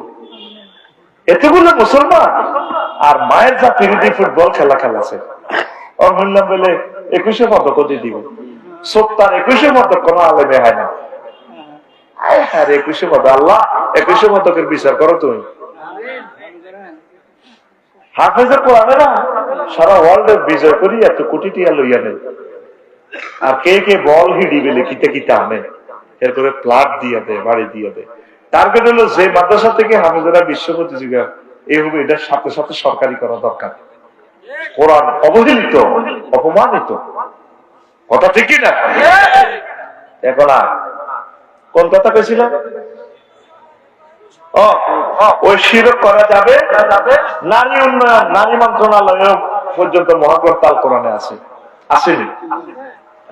এতগুলো মুসলমান আর মায়ের যা ফিরিদি ফুটবল খেলাছে, ওর বললাম বলে 21 পদক দিব, সত্তর 21 পদক কোনো আলেমে হয় না, আর 21 পদক আল্লাহ 21 পদকের বিচার করো তুমি। হাফেজের কোরআনে না সারা ওয়ার্ল্ডের বিজয় করি এত কোটি টিয়া লইয়া নেই, আর কে বল হিডি বেলে কিতে আনে, এরপরে প্লাট দিয়ে দেয়, বাড়ি দিয়ে দেয়। টার্গেট হলো যে মাদ্রাসা থেকে হাফেজেরা বিশ্ব প্রতিযোগিতা এই হবে, এটার সাথে সাথে সরকারি করা দরকার। কোরআন অবহেলিত, অপমানিত, কথা ঠিক না? এখন আর কোন কথা কইছিলাম? ওই শিরক করা যাবে, নারী উন্নয়ন, নারী মন্ত্রণালয় পর্যন্ত মহাকর্তাল কোরআনে আছে, আসেনি?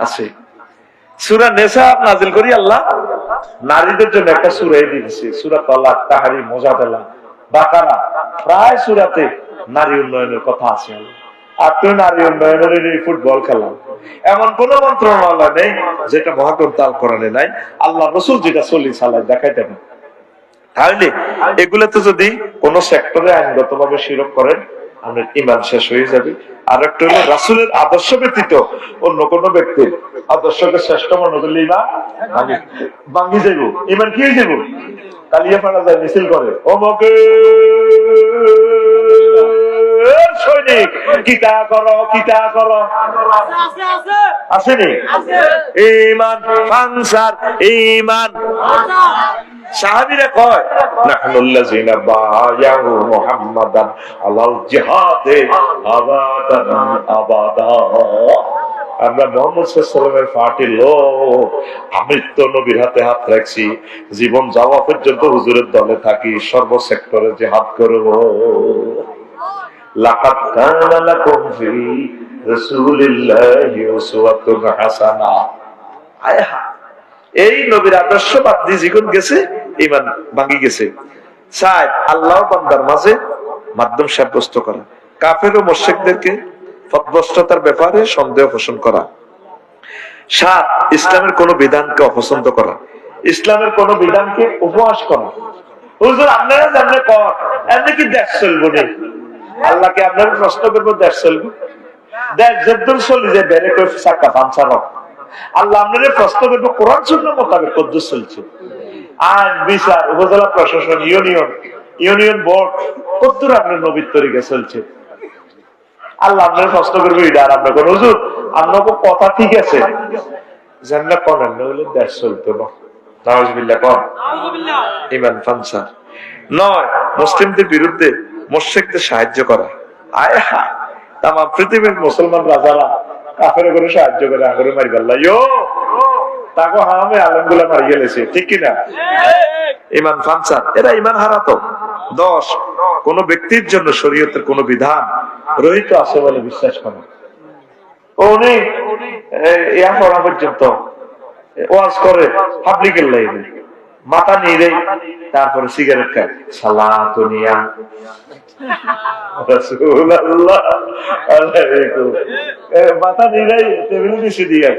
আছে। সূরা নিসা নাযিল করি আল্লাহ নারীদের জন্য একটা সূরা দিয়েছে, সূরা তালাক, তাহরিম, মুজাদালা, বাকারা, প্রায় সূরাতে নারী উন্নয়নের কথা আছে। আর তুই নারী উন্নয়নের ফুটবল খেলা, এমন কোন মন্ত্রণালয় নেই যেটা মহাকর্তাল কোরআনে নাই, আল্লাহ রাসূল যেটা চল্লি সালায় দেখাই দেবেন। তাহলে এগুলোতে যদি কোন সেক্টরে আইনগত ভাবে শিরক করেন, আপনার ইমান শেষ হয়ে যাবে। আর একটা হলো রাসূলের আদর্শ ব্যতীত অন্য কোন ব্যক্তির আদর্শকে শ্রেষ্ঠ মনে করলে ইমান ভাঙি যাইব, ইমান কি হয়ে যাব? কালিয়া পাড়া যায়, মিছিল করে ওমকে সৈনিক কিতা করো আসেনি? ইমান পানসার, ইমান সাহাবীরা কয় নাহনুল্লাযিনা বায়াউ মুহাম্মাদান আলাল জিহাদে আবাদান আবাদা, আমরা মুহাম্মদ সাল্লাল্লাহু আলাইহি ওয়াসাল্লামের পার্টির লোক, আমৃত্য নবীর হাতে হাত রাখছি, জীবন যাওয়া পর্যন্ত হুজুরের দলে থাকি, সর্ব সেক্টরে জিহাদ করব। লাকাদ কানা লাকুম ফি রাসূলিল্লাহি উসওয়াতুন হাসানাহ। আয়হা, এই নবীর আদর্শ বাদ দিয়ে জীবন গেছে, ঈমান ভাঙি গেছে। চাই আল্লাহ বান্দার মাঝে মাধ্যম সাব্যস্ত করা, কাফের ও মুশরিকদেরকে পথভ্রষ্টতার ব্যাপারে সন্দেহ পোষণ করা। 7 ইসলামের কোন বিধানকে অপছন্দ করা, ইসলামের কোন বিধানকে উপহাস করা। হুজুর আপনারা জানলে কর এমনি কি দেশ চলবো না? আল্লাহকে আপনারা প্রশ্ন করবো দেশ চলবে? দেশ যেদূর চলি যে বেড়ে করে চাকা পাঞ্চার, আল্লাহ আপনাদের প্রশ্ন করবো কোরআন সুন্নাহ মোতাবেক কদ্দুর চলছে। আইন, বিচার, উপজেলা প্রশাসন, ইউনিয়ন বোর্ড কদ্দুর আপনার নবীর তরিকা চলছে। আল্লাহ আপনার প্রশ্ন করবো এটা। আর আপনার কোন হুজুর আপনার কথা ঠিক আছে জানলে করেন না হলে দেশ চলতো না, নাউজুবিল্লাহ কোন ইমান ফানসার নয়, মুসলিমদের বিরুদ্ধে মুশরিকদের সাহায্য করা। আয় হা তাম পৃথিবীর মুসলমান রাজারা কাফের করে সাহায্য করে আগরে মারি গেল্লা ইয়ো তাকে হামে আলমগুলা মারি গেলেছে, ঠিক কিনা? ইমান ফানসার, এরা ইমান হারাতো। 10, কোন ব্যক্তির জন্য শরীয়তের কোন বিধান রহিত আছে বলে বিশ্বাস করে। উনি ইয়া করা পর্যন্ত ওয়াজ করে পাবলিকের লাইনে মাথা নিয়ে তারপরে সিগারেট খায়, সালাত নিয়া রাসূলুল্লাহ আলাইকুম মাথা নিয়ে টেবিল দিছে দিয়া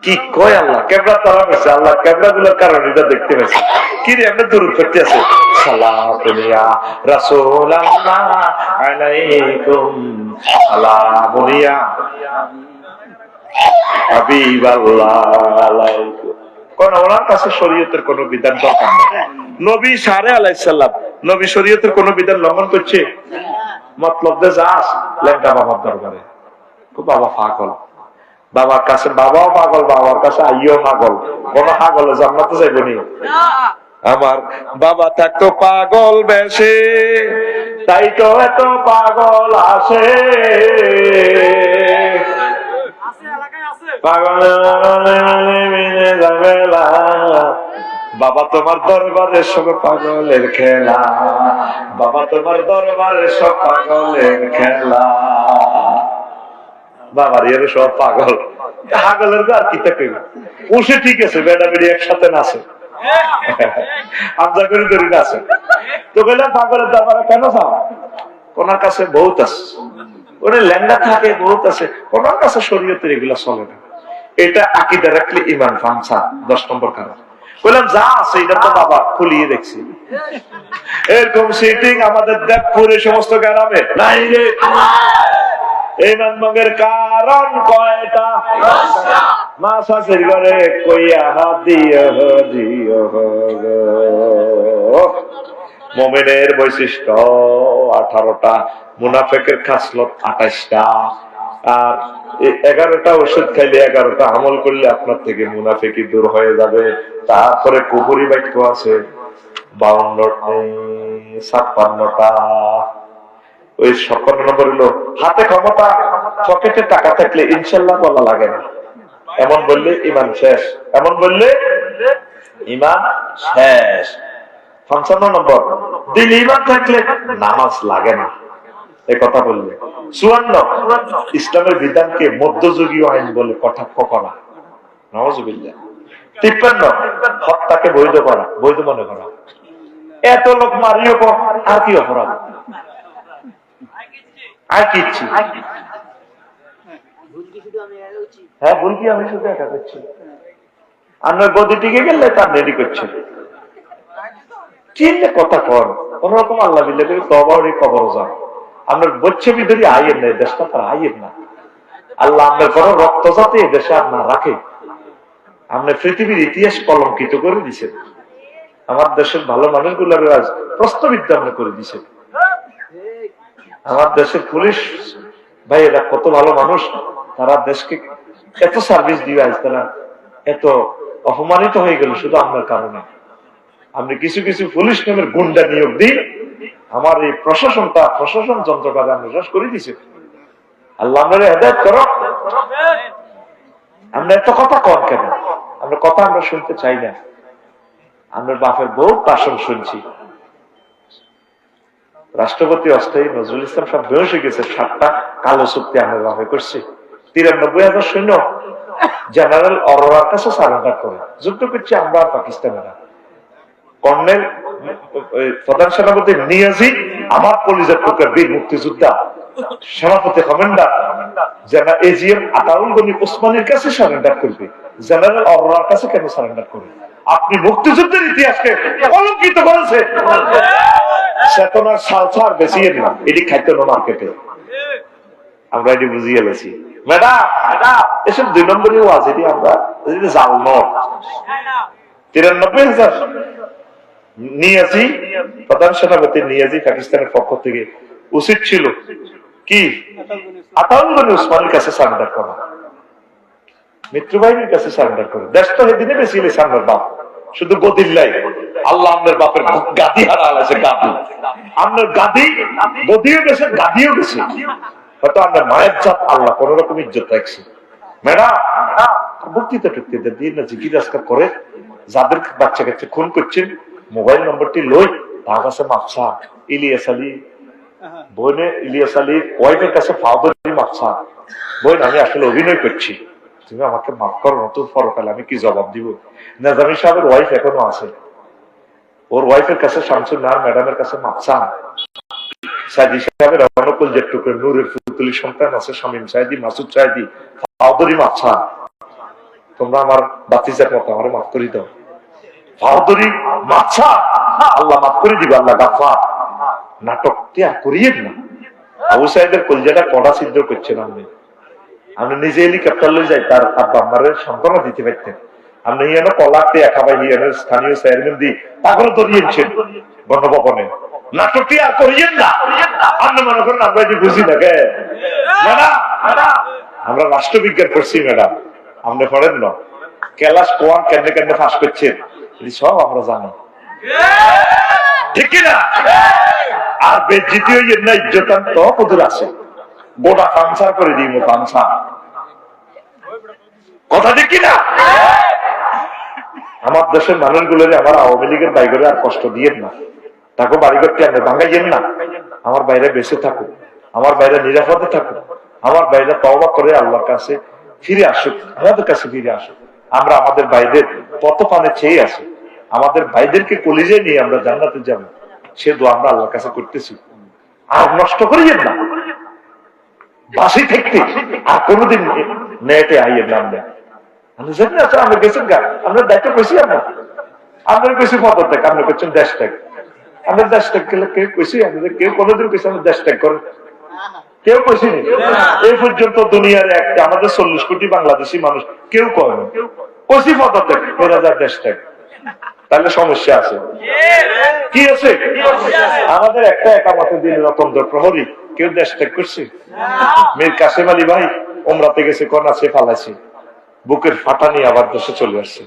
কি কয় আল্লাহ ক্যামেরা তারা পেয়েছে, আল্লাহ ক্যামেরা গুলোর কারণে এটা দেখতে পেয়েছে। কি রে আমরা দূর করতে আছে, সালাত নিয়া রাসূলুল্লাহ আলাইকুম সালাম নিয়া হাবিবাল্লাহ আলাইকুম। কোন ওনার কাছে শরীয়তের কোন বিধান দরকার নেই। নবী সারে আলাইহিস সালাম নবী শরীয়তের কোন বিধান লঙ্ঘন করছে? মতলব দে যাস লেঙ্কা বাবার দরবারে, বাবা পাগল, বাবার কাছে বাবাও পাগল, বাবার কাছে আইও পাগল, কোন পাগল জান্নাতে যাইব নি? আমার বাবা থাকতো পাগল বেশে, তাই তো এত পাগল আসে। বাবা তোমার দরবারে সব পাগলের খেলা, বাবা তোমার দরবারে সব পাগলের খেলা। বাবার এর সব পাগল, পাগলের আর কি থাকে উসে ঠিক আছে, বেড়া বেড়ি একসাথে নাচে, আমজা করে ধরি নাচে। তো বললাম পাগলের দরবারে কেন যাও? ওনার কাছে বহুত আছে, ওরে ল্যাংড়া থাকে বহুত আছে, ওনার কাছে শরীয়তের এগুলা চলে না। এটা আকীদা রাখলে ঈমান ফানসা। 10 নম্বর কারণ বললাম যা আছে এটা তো বাবা খুলিয়ে দেখছি। এরকম সিটিং আমাদের দেবপুরে সমস্ত গ্রামে নাই রে। ঈমান ভঙ্গের কারণ কয়টা? মাসাসের ঘরে কইয়া দিও দিও গো। মুমিনের বৈশিষ্ট্য 18টা, মুনাফিকের খাসলত 28টা, আর 11টা ওষুধ খাইলে 11টা আমল করলে আপনার থেকে মুনাফিকি দূর হয়ে যাবে। তারপরে কুফরি বাক্য আছে 56টা। ওই 56 নম্বর হলো হাতে ক্ষমতা, পকেটে টাকা থাকলে ইনশাল্লাহ বলা লাগে না, এমন বললে ঈমান শেষ, এমন বললে ঈমান শেষ। 55 নম্বর দিল ঈমান থাকলে নামাজ লাগে না, এই কথা বললে। 54 ইসলামের বিধানকে মধ্যযুগীয় আইন বলে কটাক্ষ করা, নাউজুবিল্লাহ। 53 হত্যাকে বৈধ করা, বৈধ মনে করা। এত লোক মারিও আর কি অপরাধ, আর কি ইচ্ছি? হ্যাঁ ভুল কি আমি শুধু একা করছি, আপনার গদি টিকে গেলে তার রেডি করছে। চিনলে কথা কর কোন রকম আল্লাহ বিল্লাহ তবারে কবর যান। আপনার বচ্ছে বিধরি আইয়ের নেই, দেশটা তার আইয়ের না। আল্লাহ আপনার কোন রক্ত যাতে দেশে আপনার রাখে, আপনার পৃথিবীর ইতিহাস কলঙ্কিত করে দিছেন। আমার দেশের ভালো মানুষগুলোর প্রশ্নবিদ্যা আপনি করে দিছেন। আমার দেশের পুলিশ ভাই এরা কত ভালো মানুষ, তারা দেশকে এত সার্ভিস দিয়ে আজ তারা এত অপমানিত হয়ে গেল শুধু আপনার কারণে। আপনি কিছু কিছু পুলিশ নামের গুন্ডা নিয়োগ দিই, আমার এই প্রশাসন যন্ত্রপাতি আমরা শেষ করে দিছে। আল্লাহ আপনারা হেদায়েত করো। আমরা এত কথা কম কেন? আমরা কথা আমরা শুনতে চাই না। আপনার বাপের বহুত ভাষণ শুনছি। রাষ্ট্রপতি অস্থায়ী নজরুল ইসলাম সব বেহস হয়ে গেছে, 7টা কালো চুক্তি আমরা বাপে করছি। 93,000 সৈন্য জেনারেল অরোরার কাছে সারেন্ডার করে যুদ্ধ করছি আমরা আর পাকিস্তানেরা। কর্নেল প্রধান সেনাপতি নিয়াজি আমার কলিজার টুকরা বীর মুক্তিযোদ্ধা সেনাপতি commander general AGM Ataul Gani ওসমানের কাছে সারেন্ডার করবে, জেনারেল অরোরার কাছে কেন সারেন্ডার করবে? আপনি মুক্তিযুদ্ধের ইতিহাসকে কলঙ্কিত করেছে। চেতনার সালসার বেশি না, এটি খাইতে না মার্কেটে, আমরা এটি বুঝিয়ে গেছি। ম্যাডাম এসব 2 নম্বরই ওয়াজ, এটি আমরা জাল নয়। 93,000 নিয়াজি প্রধান সেনাপতি নিয়াজি পাকিস্তানের পক্ষ থেকে উচিত ছিল কি আতাউল গনি ওসমানের কাছে সারেন্ডার করা। মিত্রবাহিনীর কাছে সারেন্ডার করে। দেশ তো সেদিনে বেশি সামনের বাপ শুধু গদিল্লাই আল্লাহ আপনার বাপের গাদি হারা আছে, গাদি আপনার গাদি গদিও গেছে, গাদিও গেছে। হয়তো আপনার মায়ের জাত আল্লাহ কোন রকম ইজ্জত রাখছে। ম্যাডাম বক্তৃতা টুক্তিতে দিয়ে না জিজ্ঞাসা করে যাদের বাচ্চা কাচ্চা খুন করছেন মোবাইল নম্বরটি লই, তার কাছে মাপসা ইলিয়াস আলী বোনে, ইলিয়াস আলীর ওয়াইফের কাছে ফাউদরি মাপসা, বোন আমি আসলে অভিনয় করছি, তুমি আমাকে মাফ করো, নতুন ফরকালে আমি কি জবাব দিব? নাজামি সাহেবের ওয়াইফ এখনো আছে, ওর ওয়াইফের কাছে শামসুন নাহার ম্যাডামের কাছে মাপসা, সাইদি সাহেবের অনুকূল যে টুকরে নূরের ফুতুলি সন্তান আছে শামীম সাইদি, মাসুদ সাইদি, ফাউদরি মাপসা, তোমরা আমার বাতিজার মতো আমার মাফ করে দাও। ফাউদরি মাপসা, আল্লাহ মাফ করে দিবে, আল্লাহ গাফফার। নাটকটি আর করিয়েন না। আবু সাইদের কলজাটা কড়া ছিদ্র করছেন আপনি। আপনি নিজে হেলিকপ্টার লয়ে যাই তার আব্বা আম্মারের সান্ত্বনা দিতে পারতেন। আপনি হিয়ানো কলাতে একাবাই হিয়ানের স্থানীয় চেয়ারম্যান দিয়ে তারপরে ধরিয়েছেন গণভবনে। নাটকটি আর করিয়েন না। আপনি মনে করেন আমরা যে বুঝি না কে ম্যাডাম, আমরা রাষ্ট্রবিজ্ঞান পড়ছি ম্যাডাম, আপনি পড়েন না। ক্লাস কোয়ান কেন কেন ফাঁস করছেন সব আমরা জানি, ঠিক কিনা? আর বেজ্জিতি হইয়ে না, ইজ্জতান তো কদুর আছে, গোটা পাংসার করে দিই পাংসা, কথা ঠিক কিনা? আমার দেশের মানুষগুলোরে আমার আওয়ামী লীগের বাইরে আর কষ্ট দিয়ে না, তাকে বাড়ি করতে আনবে ভাঙ্গাইয়েন না। আমার বাইরে বেঁচে থাকুক, আমার বাইরে নিরাপদে থাকুক, আমার বাইরে তওবা করে আল্লাহর কাছে ফিরে আসুক, আমাদের কাছে ফিরে আসুক। আমরা আমাদের ভাইদের পত পানে চেয়ে আছি, আমাদের ভাইদেরকে কলিজে নিয়ে আমরা জান্নাতে যাব, সে দোয়া আমরা আল্লাহর কাছে করতেছি। আর নষ্ট করিয়েন না, বাসি থাকতে আর কোনোদিন নেটে আইয়ের নাম দেয়। আমি জানি না আমরা গেছেন গা, আমরা দায়িত্ব কইছি, আপনার কইছি পদত্যাগ, আপনি করছেন দেশ ত্যাগ। আমরা দেশ ত্যাগ গেলে কেউ কইছি, আমাদের কেউ কোনোদিন কইছি আমরা দেশ ত্যাগ করেন, কেউ কইছি নি। এই পর্যন্ত দুনিয়ার একটা আমাদের 40 কোটি বাংলাদেশি মানুষ কেউ কয় না, কইছি পদত্যাগ, ফেরা যায় দেশ ত্যাগ। তাহলে সমস্যা আছে, কি আছে? আমাদের একটা একামতে দিন রতন্দ্র প্রহরী কেউ দেশ ত্যাগ করছে? মীর কাসেম আলী ভাই ওমরাতে গেছে, কনাছে ফালাইছে, বুকের ফাটা নিয়ে আবার দেশে চলে আসছে।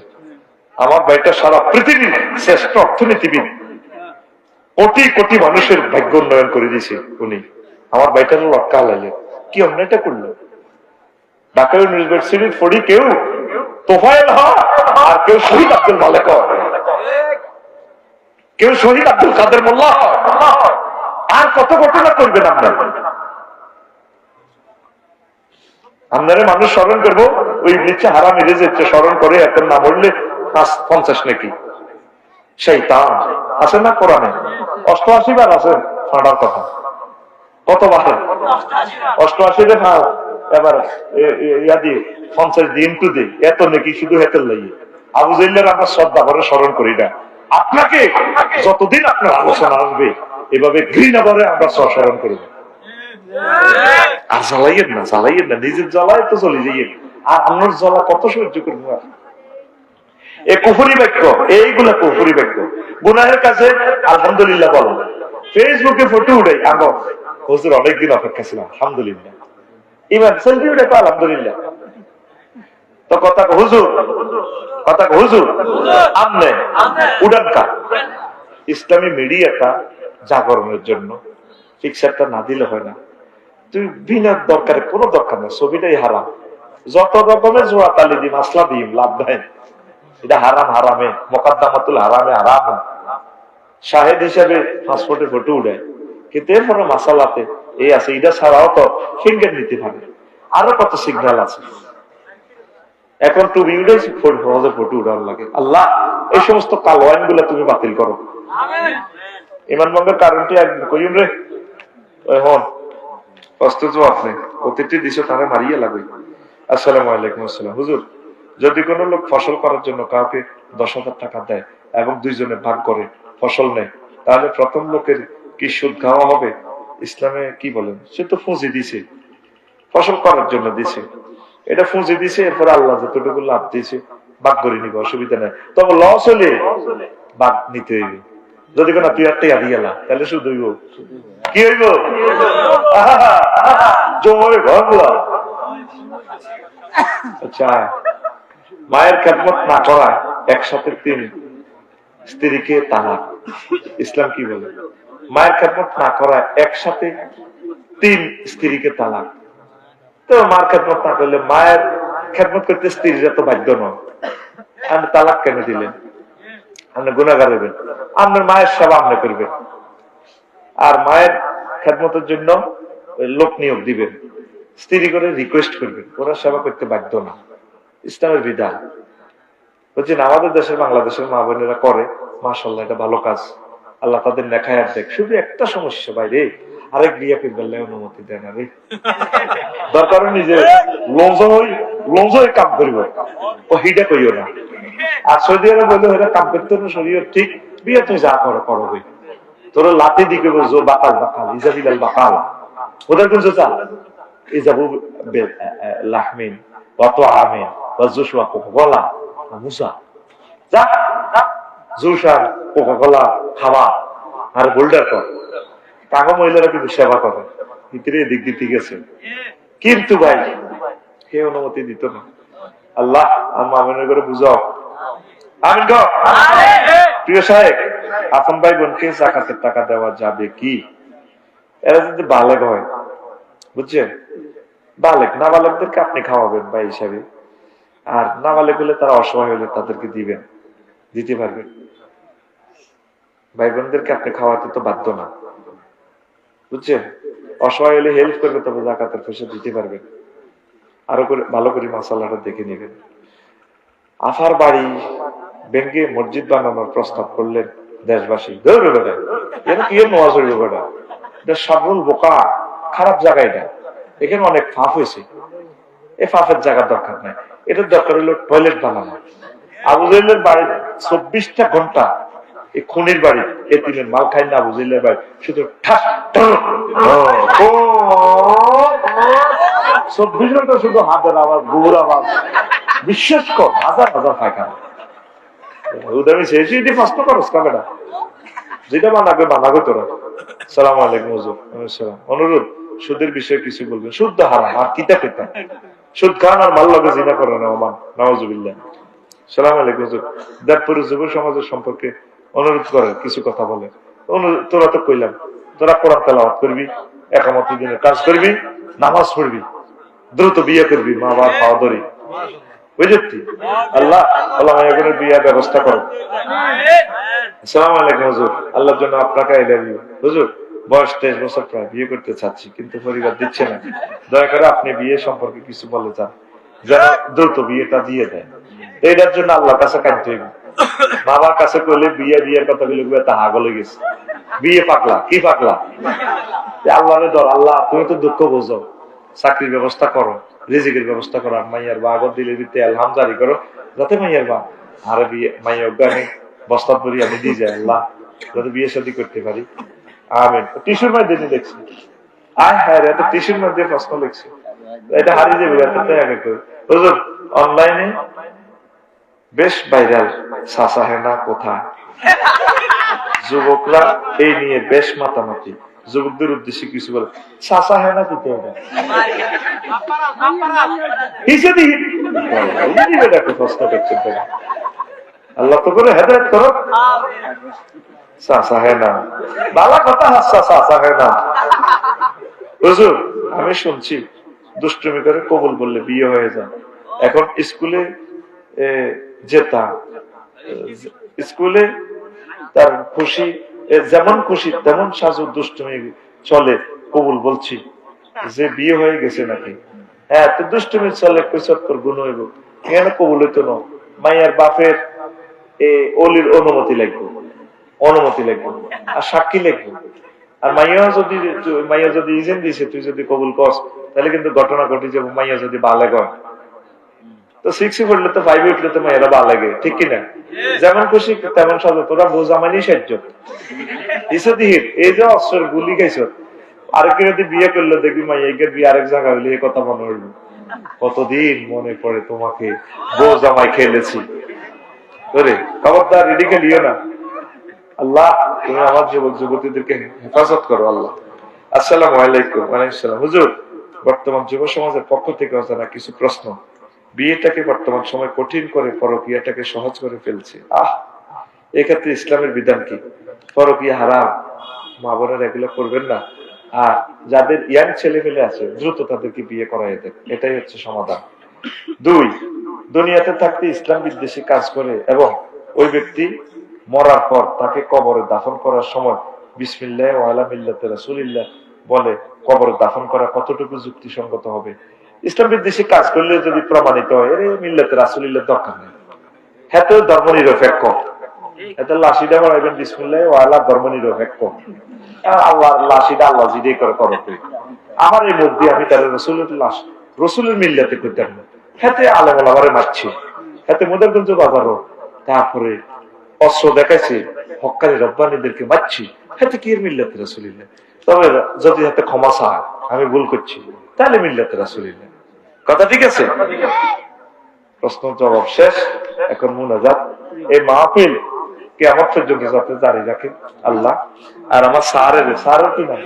আমার ভাইটা সারা পৃথিবীর শ্রেষ্ঠ অর্থনীতিবিদ, কোটি কোটি মানুষের ভাগ্য উন্নয়ন করে দিয়েছে উনি। আমার ভাইটার লটকা হালাইলেন, কি অন্যায়টা করলো? ঢাকা ইউনিভার্সিটির পড়ি কেউ তোফায়েল হক আর কেউ শহীদ আব্দুল মালেক হক, কেউ শহীদ আব্দুল কাদের মোল্লা হক। আর কত ঘটনা করবেন আপনার? আপনারা মানুষ স্মরণ করবো, ওই নিচে হারাম এড়ে যাচ্ছে স্মরণ করে, এখন না বললে 50 নাকি সেই তা আছে না কোরআনে? 88 বার আছে ফাঁড়ার কথা, কতবার? 88 ফাঁড়। এবার ইয়া দিয়ে 50 দিন টু দে, এত নাকি শুধু হেতের লাগিয়ে আবু জাইলের আমরা শ্রদ্ধা করে স্মরণ করি না। আপনাকে যতদিন আপনার আলোচনা আসবে এভাবে ঘৃণা করে আমরা স্মরণ করি। আর জ্বালাইয়েন না, জ্বালাইয়েন না, নিজের জ্বালায় তো চলে যাইয়েন, আর অন্যর জ্বালা কত সহ্য করবো? এই কুফরি বাক্য, এইগুলা কুফরি বাক্য। গুনাহের কাছে আলহামদুলিল্লাহ বলো, ফেসবুকে ফটো উঠাই, আমি হুজুর অনেকদিন অপেক্ষা ছিলাম, আলহামদুলিল্লাহ। এবার সেলফি উঠে আলহামদুলিল্লাহ। তো কথা হুজুর, কথা হুজুর আমনে উড়ান কা ইসলামী মিডিয়াটা জাগরণের জন্য ফিক্সারটা না দিলে হয় না। তুই বিনা দরকারে, কোনো দরকার নেই, ছবিটাই হারাম। যত রকমের জোড়া তালি দিই, মাসলা দিই, লাভ নাই। এটা হারাম, হারামে মোকাদ্দামাতুল হারামে হারাম। শাহেদ হিসাবে পাসপোর্টে ফটো উঠায়, কিন্তু এরপরে মাসালাতে এই আছে, এটা ছাড়াও তো ফিঙ্গার নিতে পারে, আরো কত সিগন্যাল আছে। এখন তুমি উঠেছি ফটো উঠার লাগে। আল্লাহ এই সমস্ত কালো আইন গুলা তুমি বাতিল করো। ইমান ভঙ্গের কারণটি একদিন কইন রে হন অস্তুত, আপনি প্রতিটি দিশে তারা মারিয়ে লাগবে। আসসালামু আলাইকুম। আসসালাম। হুজুর, যদি কোনো লোক ফসল করার জন্য কাউকে 10,000 টাকা দেয় এবং দুইজনে ভাগ করে ফসল নেয়, তাহলে প্রথম লোকের কি সুদ খাওয়া হবে? ইসলামে কি বলেন? সে তো পুঁজি দিছে, ফসল করার জন্য দিছে, এটা পুঁজি দিছে, এরপর আল্লাহ যতটুকু লাভ দিয়েছে ভাগ করে নিবে, অসুবিধা নেই। তবে লস হলে ভাগ নিতে হইবে। যদি কোনো তুই একটা আদি গেলা, তাহলে শুধু হইব কি হইব? জমে ঘর। আচ্ছা মায়ের খেদমত না করা একসাথে 3 স্ত্রীকে তালাক। ইসলাম কি বলে? মায়ের খেদমত না করা একসাথে 3 স্ত্রীকে তালাক। তো মার খেদমত না করলে মায়ের খেদমত করতে স্ত্রীরা তো বাধ্য নয়, আপনি তালাক কেন দিলেন? আপনি গুনাহগার হবেন, আপনার মায়ের সেবা আপনি করবেন, আর মায়ের খেদমতের জন্য লোক নিয়োগ দিবেন, স্ত্রী করে রিকোয়েস্ট করবেন, ওরা সেবা করতে বাধ্য না। ইসলামের বিধান বুঝছেন? আমাদের দেশের বাংলাদেশের মা বোনেরা করে, মাশাআল্লাহ, এটা ভালো কাজ, আল্লাহ তাদের নেখায় দেখ। শুধু একটা সমস্যা বাইরে, আরেক বিয়া করবে অনুমতি দেয় না রে। দরকার নিজে লঞ্জই কাম করিব, ও হিটা করিও না। আর সৌদি আরব বললে ওরা কাম করতে না, শরীর ঠিক, বিয়ে তুমি যা করো করো হই, তোর লাতি দিকে বলছো বাকাল বাকাল ইজাবিলাল বাকাল, ওদের কোন চা ইজাবু লাহমিন অত আমিন জুসুয়া কোকা-কোলা মুসা, যা জুসার কোকা-কোলা খাওয়া আর বোল্ডার কর। কাকা মহিলারা কিন্তু সেবা করে, ভিতরে দিক দিয়ে ঠিক আছে, কিন্তু ভাই কে অনুমতি দিত না। আল্লাহ আমার করে বুঝাও। আমিন গো। প্রিয় সাহেব, আপন ভাই বোনকে যাকাতের টাকা দেওয়া যাবে কি? এরা যদি বালেগ হয়, বুঝছেন, বালেগ না বালেগদেরকে আপনি খাওয়াবেন ভাই হিসাবে, আর না বালেগ হলে তারা অসহায় হলে তাদেরকে দিবেন, দিতে পারবেন। ভাই বোনদেরকে আপনি খাওয়াতে তো বাধ্য না, বুঝছেন, অসহায় হলে হেল্প করবে, তবে যাকাতের পয়সা দিতে পারবেন। আরো করে ভালো করে মাসালাটা দেখে নেবেন। আফার বাড়ি ভেঙে মসজিদ বানানোর প্রস্তাব করলেন দেশবাসী, সরল বোকা, খারাপ জায়গা এটা, এখানে অনেক ফাঁপ হয়েছে, এই ফাঁপের জায়গার দরকার নাই, এটার দরকার হলো টয়লেট বানানো। আবু জাহেলের বাড়ি 24টা ঘন্টা এই খুনির বাড়ি, এতিমের মাল খাই না, আবু জাহেলের বাড়ি শুধু 24 ঘন্টা শুধু হাতের আওয়াজ, গুড় আওয়াজ, বিশ্বাস কর, হাজার হাজার পায়খানা। আমি শেষই প্রশ্ন করস কামেরা, যেটা বানাবে বানাবে তোরা। সালাম আলাইকুম হুজুর। অনুরোধ, সুদের বিষয়ে কিছু বলবেন। সুদ হারাম, আর কিতা পেতাম, সুদ খান আর মাল লাগে জিনা করে না, ওমান নাউজুবিল্লাহ। সালাম আলাইকুম হুজুর। দেবপুরের যুব সমাজের সম্পর্কে অনুরোধ করে কিছু কথা বলে। তোরা তো কইলাম, তোরা কোরআন তেলাওয়াত করবি, একামতের দিনের কাজ করবি, নামাজ পড়বি, দ্রুত বিয়ে করবি, মা বাবার পাওয়া ধরি, বুঝলি? আল্লাহ আল্লাহ বিয়ে ব্যবস্থা করো। আসসালামু আলাইকুম হুজুর, আল্লাহর জন্য আপনাকে আই লাভ ইউ। হুজুর, বয়স 23 বছর প্রায়, বিয়ে করতে চাচ্ছি কিন্তু পরিবার দিচ্ছে না, দয়া করে আপনি বিয়ে সম্পর্কে কিছু বলে যান, যেন দ্রুত বিয়েটা দিয়ে দেয়। এটার জন্য আল্লাহর কাছে কাঁদতে হইবে। বাবার কাছে কইলে বিয়ের কথা গুলো তা হাগল হয়ে গেছে, বিয়ে পাকলা, কি পাকলা? আল্লাহরে ধর, আল্লাহ তুমি তো দুঃখ বোঝো, চাকরির ব্যবস্থা করো, রিজিকের ব্যবস্থা করো, আর মাইয়ার বা আগর দিলে দিতে আলহাম জারি করো, যাতে মাইয়ার বা আরে বিয়ে মাইয়া অজ্ঞানী বস্তা পরি আমি দিয়ে যাই, আল্লাহ যাতে বিয়ে শাদী করতে পারি। আমিন। টিস্যুর মধ্যে দেখছি, আয় হ্যাঁ রে, এত টিস্যুর মধ্যে প্রশ্ন লিখছি, এটা হারিয়ে যাবে। হুজুর, অনলাইনে বেশ ভাইরাল চাচা হেনা কোথায়, যুবকরা এই নিয়ে বেশ মাতামাতি, যুবকদের উদ্দেশ্যে কিছু বলে। চাচা হেনা দিতে হবে প্রশ্ন করছেন, আল্লাহ তো করে হেদায়েত করো। চাচা হেনা বালা কথা হাসা, চাচা হেনা। হুজুর, আমি শুনছি দুষ্টুমি করে কবুল বললে বিয়ে হয়ে যায়। এখন স্কুলে যেতা, স্কুলে তার খুশি, যেমন খুশি তেমন সাজু দুষ্টুমি চলে, কবুল বলছি যে বিয়ে হয়ে গেছে নাকি। হ্যাঁ, তো দুষ্টুমি চলে, কৈশোর গুণ হইব, এখানে কবুল হইতো না। মাইয়ার বাপের অলির অনুমতি লাগবে, অনুমতি লাগবে, আর সাক্ষী লাগবে। আর মাইয়া যদি ইজেন দিছে, তুই যদি কবুল করস, তাহলে কিন্তু ঘটনা ঘটি যাবো। মাইয়া যদি বালেগ হয়, তো 6 পড়লে তো 5 উঠলে তো মাইয়ারা বালেগে, ঠিক কিনা? যেমন খুশি তেমন সাজো, তোরা বোঝা মানে সাহায্য এই যে অস্ত্রের গুলি খাইছ, আরেকের যদি বিয়ে করলে দেখবি মাইয়াকে বিয়ে আরেক জায়গা হইলে এই কথা মনে হইল, কতদিন মনে পড়ে তোমাকে, বউ জামাই খেলেছি। খবরদার রেডি খেলিও না। আল্লাহ তুমি আমার যুবক যুবতীদেরকে হেফাজত করো আল্লাহ। আসসালামু আলাইকুম। ওয়ালাইকুম আসসালাম। হুজুর, বর্তমান যুব সমাজের পক্ষ থেকে অজানা কিছু প্রশ্ন বিয়েটাকে বর্তমান সময় কঠিন করে পরকীয়াটাকে সহজ করে ফেলছে। এক্ষেত্রে ইসলামের বিধান কি? পরকীয়া হারাম, মা বোনেরা এগুলো করবেন না। আর যাদের ইয়াং ছেলে মেলে আছে দ্রুত তাদেরকে বিয়ে করাই দেন, এটাই হচ্ছে সমাধান। 2, দুনিয়াতে থাকতে ইসলাম বিদ্বেষী কাজ করে এবং ওই ব্যক্তি মরার পর তাকে কবরে দাফন করার সময় বিসমিল্লাহ ওয়া আলা মিল্লাতি রাসূলিল্লাহ বলে কবরে দাফন করা কতটুকু যুক্তিসঙ্গত হবে? ইসলাম বিদ্বেষী কাজ করলে যদি প্রমাণিত হয় এর মিল্লাতে রাসূলিল্লাহ দরকার নেই, হ্যাঁ তো ধর্ম নিরপেক্ষ, এত লাশিটা বাড়াইবেন বিসমিল্লাহ ওয়া আলা ধর্ম নিরপেক্ষ, আল্লাহর লাশিটা আল্লাহ জিদে করে করো। আমার এই মধ্যে আমি তার রসুলের লাশ রসুলের মিল্লাতে করতাম না, হাতে আলেম ওলামারে মারছি, হাতে মোদারগঞ্জ বাজারও তারপরে অস্ত্র দেখাইছে হক্কানি রব্বানীদেরকে মারছি, হাতে কি এর মিল্লাতে রাসূলিল্লাহ? তবে যদি হাতে ক্ষমা চায় আমি ভুল করছি তাহলে মিল্লাতে রাসূলিল্লাহ। কথা ঠিক আছে? প্রশ্ন জবাব শেষ, এখন মুনাজাত। এই মাহফিল কিয়ামত পর্যন্ত যাতে জারি রাখে আল্লাহ। আর আমার স্যারের কি নাম?